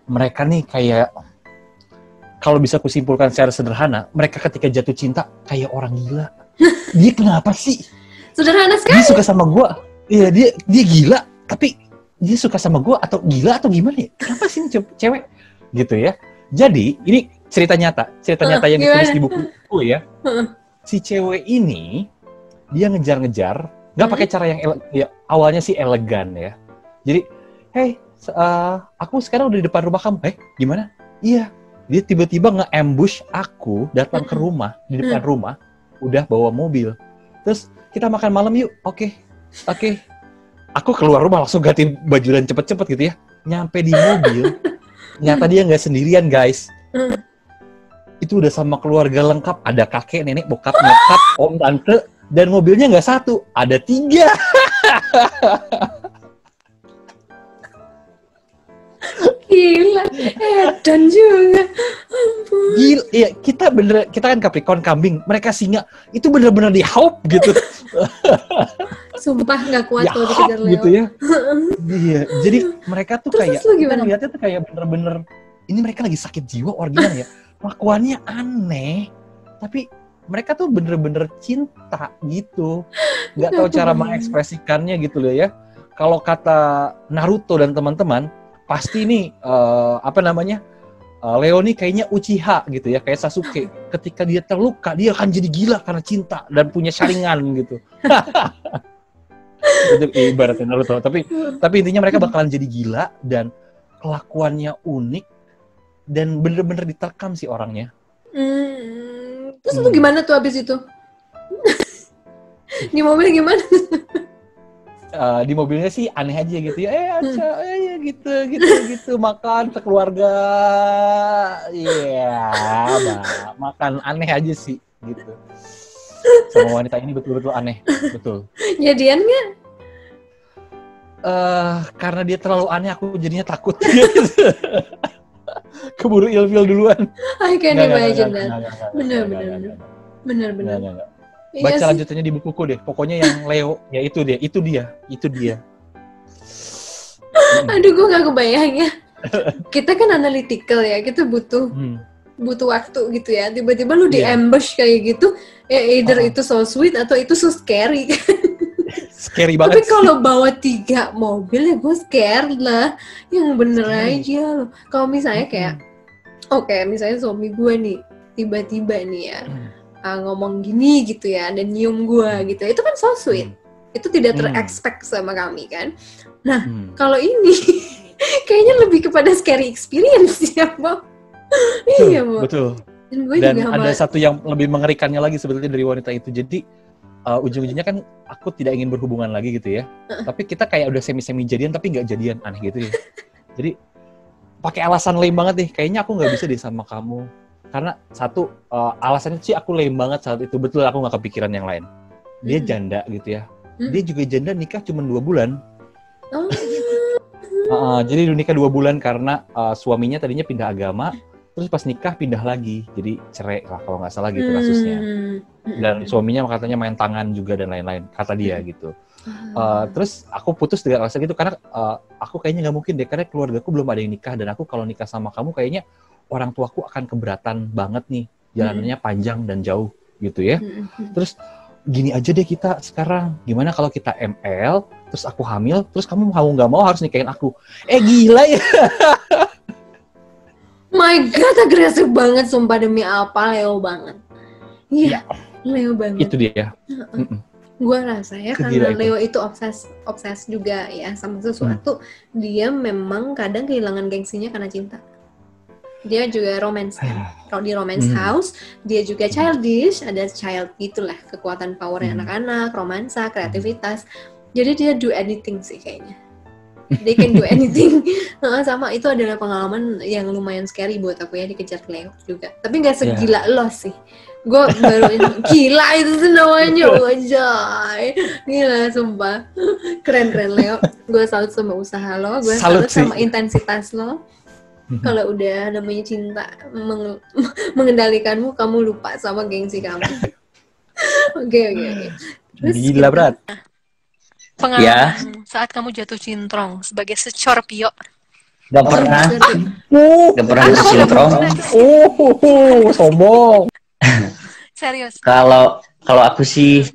Mereka nih kayak, kalau bisa kusimpulkan secara sederhana, mereka ketika jatuh cinta kayak orang gila. Dia kenapa sih? Sederhana sekali. Dia suka sama gua. Iya, dia gila, tapi dia suka sama gua atau gila atau gimana ya? Kenapa sih cewek? Gitu ya. Jadi, ini cerita nyata yang ditulis di buku ya. Si cewek ini, dia ngejar-ngejar, nggak pakai cara yang awalnya sih elegan ya. Jadi, hey, aku sekarang udah di depan rumah kamu. Gimana? Iya. Dia tiba-tiba nge-ambush aku datang ke rumah, di depan rumah, udah bawa mobil. Terus, kita makan malam yuk. Oke. Aku keluar rumah langsung ganti baju dan cepet-cepet gitu ya. Nyampe di mobil, nyata dia nggak sendirian guys. Itu udah sama keluarga lengkap. Ada kakek, nenek, bokap, nyokap, om, tante. Dan mobilnya nggak 1, ada 3. Gila, edan juga. Ampun. Gila, iya, kita kan Capricorn kambing, mereka singa. Itu bener-bener di hype gitu. Sumpah nggak kuat kalau dikejar Leo. Gitu ya. Iya, jadi mereka tuh kayak, kita lihatnya tuh kayak bener-bener, ini mereka lagi sakit jiwa original ya. Lakuannya aneh, tapi mereka tuh bener-bener cinta gitu. Nggak tahu cara mengekspresikannya gitu loh ya. Kalau kata Naruto dan teman-teman, pasti nih, Leo nih kayaknya Uchiha gitu ya, kayak Sasuke. Ketika dia terluka, dia akan jadi gila karena cinta dan punya saringan gitu. Itu ibaratnya Naruto. Tapi intinya mereka bakalan jadi gila dan kelakuannya unik dan bener-bener diterkam sih orangnya. Terus itu gimana tuh abis itu? Di mobil gimana? Di mobilnya sih aneh aja gitu ya, gitu makan sekeluarga, makan aneh aja sih gitu. Sama wanita ini betul-betul aneh, betul. Jadian nggak? Karena dia terlalu aneh, aku jadinya takut. Keburu ilfil duluan. I can imagine that. Bener. Baca lanjutannya di bukuku deh. Pokoknya yang Leo, ya itu dia. Aduh, gue gak kebayang ya. Kita kan analytical ya, kita butuh waktu gitu ya. Tiba-tiba lu di-ambush kayak gitu, ya either itu so sweet atau itu so scary. Scary banget. Tapi kalau bawa 3 mobil ya gue scared lah. Yang bener aja loh. Kalau misalnya kayak, misalnya suami gue nih, tiba-tiba nih ya, ngomong gini gitu ya, dan nyium gue gitu, itu kan so sweet. Itu tidak ter-expect sama kami kan. Nah, kalau ini kayaknya lebih kepada scary experience ya, Bob. Iya, Bob. Betul. Dan ada satu yang lebih mengerikannya lagi sebetulnya dari wanita itu. Jadi ujung-ujungnya kan aku tidak ingin berhubungan lagi gitu ya. Tapi kita kayak udah semi-semi jadian tapi nggak jadian, aneh gitu ya. Jadi pakai alasan lame banget nih, kayaknya aku nggak bisa deh sama kamu. Karena satu, alasannya sih aku lame banget saat itu. Betul, aku nggak kepikiran yang lain. Dia janda gitu ya. Dia juga janda, nikah cuma 2 bulan. Jadi nikah 2 bulan karena suaminya tadinya pindah agama. Terus pas nikah pindah lagi. Jadi cerai lah kalau nggak salah gitu kasusnya. Dan suaminya katanya main tangan juga dan lain-lain. Kata dia gitu. Terus aku putus dengan alasan gitu. Karena aku kayaknya nggak mungkin deh. Karena keluargaku belum ada yang nikah. Dan aku kalau nikah sama kamu kayaknya orang tuaku akan keberatan banget nih, jalanannya panjang dan jauh gitu ya. Terus gini aja deh kita sekarang, gimana kalau kita ML, terus aku hamil, terus kamu nggak mau harus nikahin aku. Gila ya. My God, agresif banget, sumpah demi apa, Leo banget. Iya, Leo banget. Itu dia. Gue rasa ya, karena Leo itu obses juga ya sama sesuatu, dia memang kadang kehilangan gengsinya karena cinta. Dia juga romance kan. Kalau di romance house, dia juga childish, ada child gitulah, kekuatan powernya anak-anak, romansa, kreativitas. Jadi dia do anything sih kayaknya. They can do anything. Sama itu adalah pengalaman yang lumayan scary buat aku ya, dikejar Leo juga. Tapi nggak segila lo sih. Gue baru gila itu tuh namanya, wajay. Gila sumpah. Keren Leo. Gue salut sama usaha lo, gue salut sama intensitas lo. Kalau udah namanya cinta mengendalikanmu, kamu lupa sama gengsi kamu. Oke. Terus gila berat. Pengalaman saat kamu jatuh cintrong sebagai Scorpio. Gak pernah jatuh cintrong. Sombong. Serius. Kalau aku sih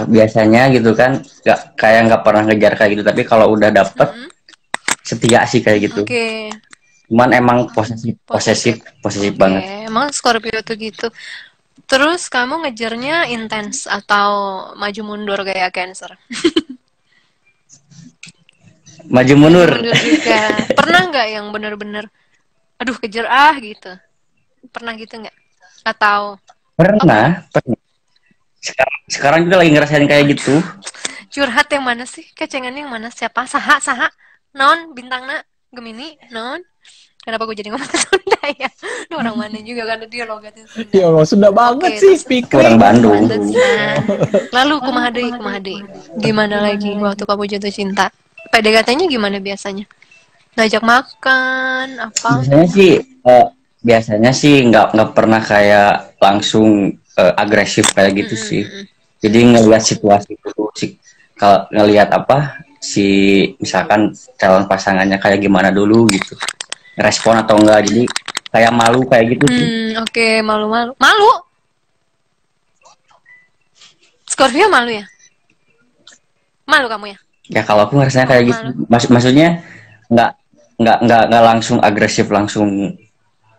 biasanya gitu kan, nggak pernah ngejar kayak gitu. Tapi kalau udah dapet setia sih kayak gitu. Oke. Cuman emang posesif banget. Emang Scorpio tuh gitu. Terus kamu ngejarnya intens atau maju mundur kayak Cancer? Maju mundur juga. Pernah nggak yang bener-bener, aduh kejar gitu? Pernah gitu nggak? Atau? Pernah. Sekarang juga lagi ngerasain kayak gitu. Curhat yang mana sih? Kecengan yang mana? Siapa? Saha? Non? Bintangna? Gemini? Non? Kenapa gue jadi ngomong Sunda ya? Ini orang mana juga kan dia logatnya Sunda. Ya Allah, Sunda banget sih speaker. Orang Bandung. Lalu kumaha deui? Gimana lagi waktu kamu jatuh cinta? PDKT-nya gimana biasanya? Ngajak makan apa? Biasanya sih nggak pernah kayak langsung agresif kayak gitu sih. Jadi ngelihat situasi dulu sih. Kalau ngelihat misalkan calon pasangannya kayak gimana dulu gitu. Respon atau enggak, jadi kayak malu kayak gitu sih. Oke, malu. Scorpio malu ya? Malu kamu ya? Ya kalau aku ngerasanya kayak gitu. Maksudnya nggak langsung agresif langsung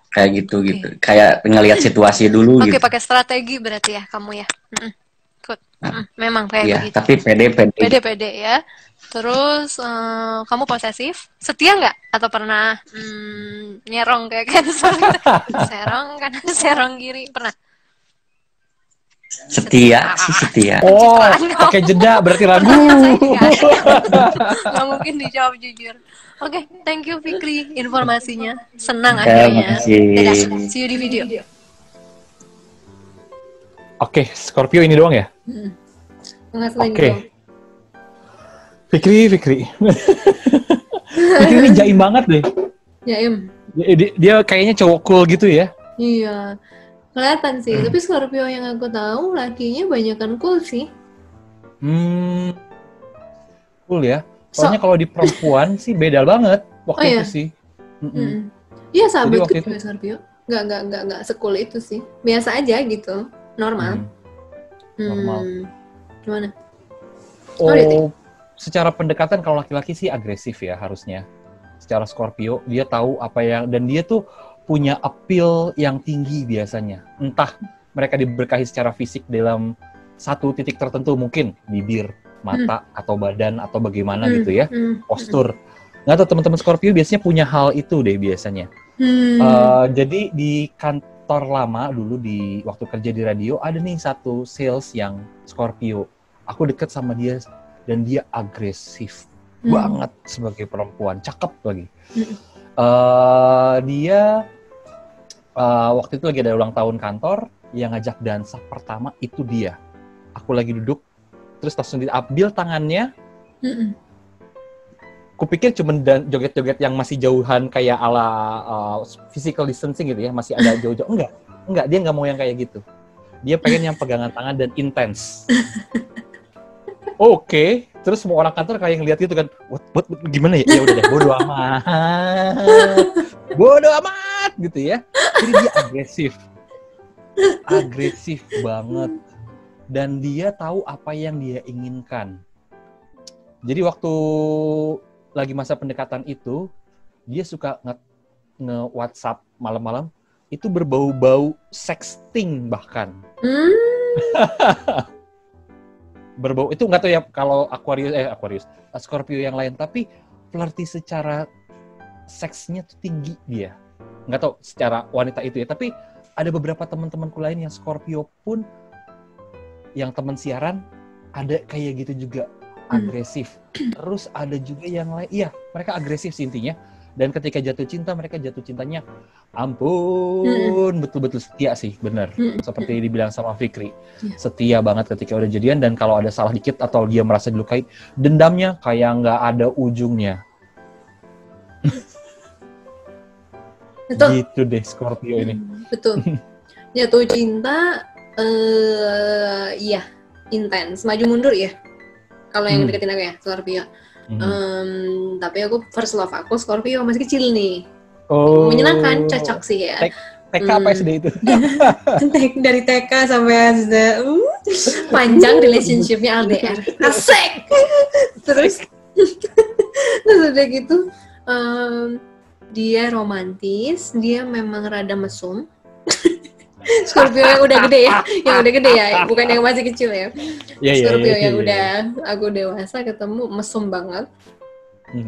kayak gitu. Kayak ngelihat situasi dulu gitu. Oke, pakai strategi berarti ya kamu ya. Good. Memang kayak begitu. Tapi pede ya. Terus kamu posesif? Setia nggak? Atau pernah nyerong kayak Cancer? Serong kanan, serong kiri, pernah? Setia. Oh, pakai jeda berarti ragu. Nggak mungkin dijawab jujur. Oke, thank you Fikri informasinya. Senang akhirnya. Dadah, see you di video. Oke, Scorpio ini doang ya? Oke. Fikri ini jaim banget deh. Jaim. Dia kayaknya cowok cool gitu ya? Iya, kelihatan sih. Tapi Scorpio yang aku tahu lakinya banyakan cool sih. Cool ya. Soalnya kalau di perempuan sih beda banget waktu itu sih. Iya, sahabatku juga Scorpio. Nggak secool itu sih. Biasa aja gitu, normal. Normal. Gimana? Secara pendekatan kalau laki-laki sih agresif ya harusnya. Secara Scorpio dia tahu apa yang, dan dia tuh punya appeal yang tinggi biasanya. Entah mereka diberkahi secara fisik dalam satu titik tertentu, mungkin bibir, mata, atau badan, atau bagaimana gitu ya, postur. Nggak tahu, teman-teman Scorpio biasanya punya hal itu deh biasanya. Jadi di kantor lama dulu, di waktu kerja di radio, ada nih satu sales yang Scorpio. Aku deket sama dia dan dia agresif banget sebagai perempuan, cakep lagi. Dia waktu itu lagi ada ulang tahun kantor, yang ngajak dansa pertama itu dia. Aku lagi duduk, terus langsung diambil tangannya. Kupikir cuma joget-joget yang masih jauhan kayak ala physical distancing gitu ya, masih ada jauh-jauh. Enggak, dia nggak mau yang kayak gitu. Dia pengen yang pegangan tangan dan intens. Oke, terus semua orang kantor kayak ngeliat gitu kan, what gimana ya? Ya udah deh, bodo amat gitu ya. Jadi dia agresif banget, dan dia tahu apa yang dia inginkan. Jadi waktu lagi masa pendekatan itu, dia suka nge-WhatsApp malam-malam, itu berbau-bau sexting bahkan. Berbau itu nggak tahu ya kalau Aquarius, Scorpio yang lain, tapi flirty secara seksnya tuh tinggi dia. Nggak tahu secara wanita itu ya, tapi ada beberapa teman-temanku lain yang Scorpio pun, yang teman siaran ada kayak gitu juga. agresif. Terus ada juga yang lain, iya mereka agresif sih intinya. Dan ketika jatuh cinta, mereka jatuh cintanya ampun, betul-betul setia sih, bener. Seperti dibilang sama Fikri, setia banget ketika udah jadian. Dan kalau ada salah dikit atau dia merasa dilukai, dendamnya kayak nggak ada ujungnya. Betul. Gitu deh Scorpio ini. Betul. Jatuh cinta, iya, intens, maju mundur ya. Kalau yang deketin aku ya, Scorpio. Tapi aku first love aku Scorpio masih kecil nih. Menyenangkan, cocok sih ya. TK apa SD itu? Dari TK sampai SD, panjang relationship-nya LDR. Asik. Terus udah gitu, dia romantis, dia memang rada mesum. Scorpio yang udah gede ya, bukan yang masih kecil ya. Scorpio yang udah aku dewasa ketemu mesum banget.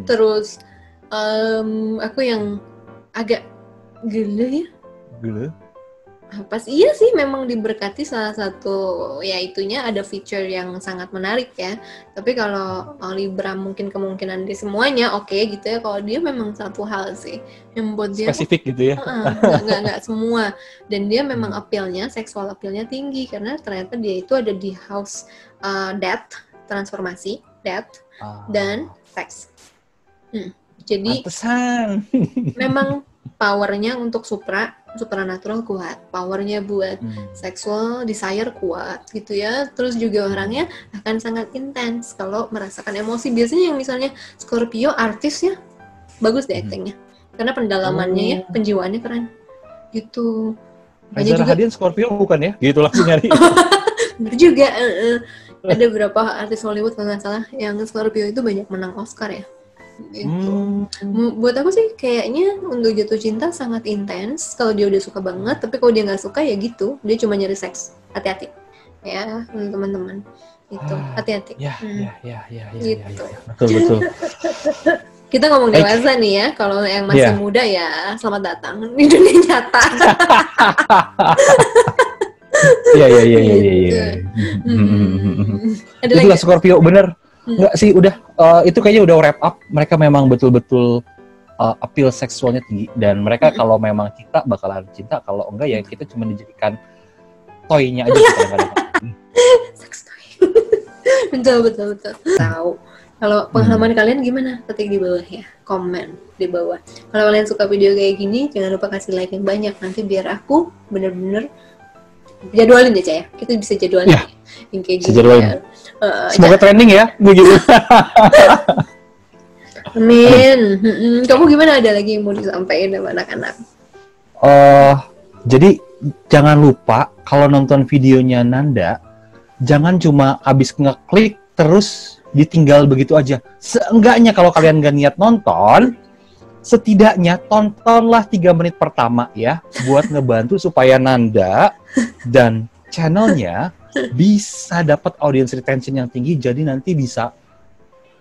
Terus aku yang agak gele ya. Gele? Pas iya sih memang diberkati salah satu ya itunya ada feature yang sangat menarik ya. Tapi kalau Libra mungkin kemungkinan di semuanya oke gitu ya. Kalau dia memang satu hal sih yang buat dia spesifik gitu ya. Nggak semua. Dan dia memang appeal-nya, seksual appeal-nya tinggi karena ternyata dia itu ada di house death, transformasi, death dan seks. Jadi memang powernya untuk supranatural kuat, powernya buat seksual desire kuat gitu ya. Terus juga orangnya akan sangat intens kalau merasakan emosi. Biasanya yang misalnya Scorpio artis ya bagus deh actingnya karena pendalamannya ya, penjiwaannya keren gitu. Reza Rahadian Scorpio bukan ya? Gitu langsung nyari. Bener juga. Ada beberapa artis Hollywood kalau nggak salah yang Scorpio itu banyak menang Oscar ya. Gitu. Buat aku sih kayaknya untuk jatuh cinta sangat intens kalau dia udah suka banget, tapi kalau dia nggak suka ya gitu, dia cuma nyari seks. Hati-hati ya teman-teman, itu hati-hati. Ya. Gitu. Betul. Kita ngomong dewasa nih ya, kalau yang masih muda ya selamat datang di dunia nyata. Iya. Itulah Scorpio bener. Enggak sih, udah itu kayaknya udah wrap up. Mereka memang betul-betul appeal seksualnya tinggi dan mereka kalau memang cinta bakalan cinta, kalau enggak ya kita cuma dijadikan toy-nya aja kadang-kadang. Sex toy. Betul. Tahu. Kalau pengalaman kalian gimana? Ketik di bawah ya, komen di bawah. Kalau kalian suka video kayak gini, jangan lupa kasih like yang banyak nanti biar aku bener-bener jadwalin aja ya. Kita bisa jadwalin. Ya. Yang kayak gitu. Ya. Semoga trending ya, begitu. Amin. Kamu gimana, ada lagi yang mau disampaikan sama anak-anak? Jadi jangan lupa kalau nonton videonya Nanda, jangan cuma habis ngeklik terus ditinggal begitu aja. Seenggaknya kalau kalian gak niat nonton, setidaknya tontonlah 3 menit pertama ya, buat ngebantu supaya Nanda dan channelnya bisa dapat audience retention yang tinggi, jadi nanti bisa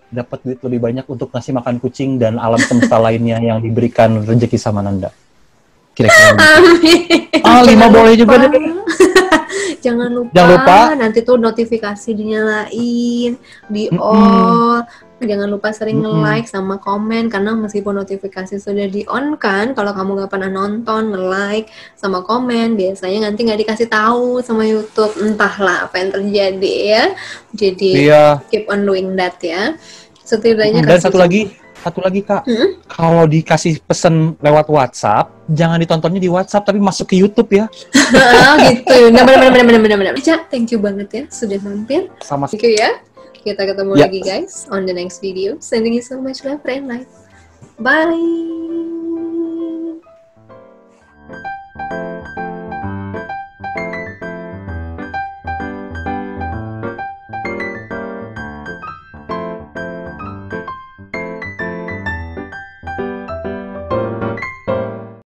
dapat duit lebih banyak untuk ngasih makan kucing dan alam semesta lainnya yang diberikan rezeki sama Nanda. Kira-kira gitu. 5 boleh juga deh. Jangan lupa nanti tuh notifikasi dinyalain, di all. Jangan lupa sering nge-like sama komen, karena meskipun notifikasi sudah di-on kan, kalau kamu nggak pernah nonton, nge-like sama komen, biasanya nanti nggak dikasih tahu sama YouTube. Entahlah apa yang terjadi ya. Jadi keep on doing that ya. Setidaknya dan satu lagi Kak, kalau dikasih pesen lewat WhatsApp, jangan ditontonnya di WhatsApp tapi masuk ke YouTube ya. Gitu. Nah, benar. Ica, thank you banget ya sudah mampir. Sama. Thank you ya. Kita ketemu lagi guys on the next video. Sending you so much love and light. Bye.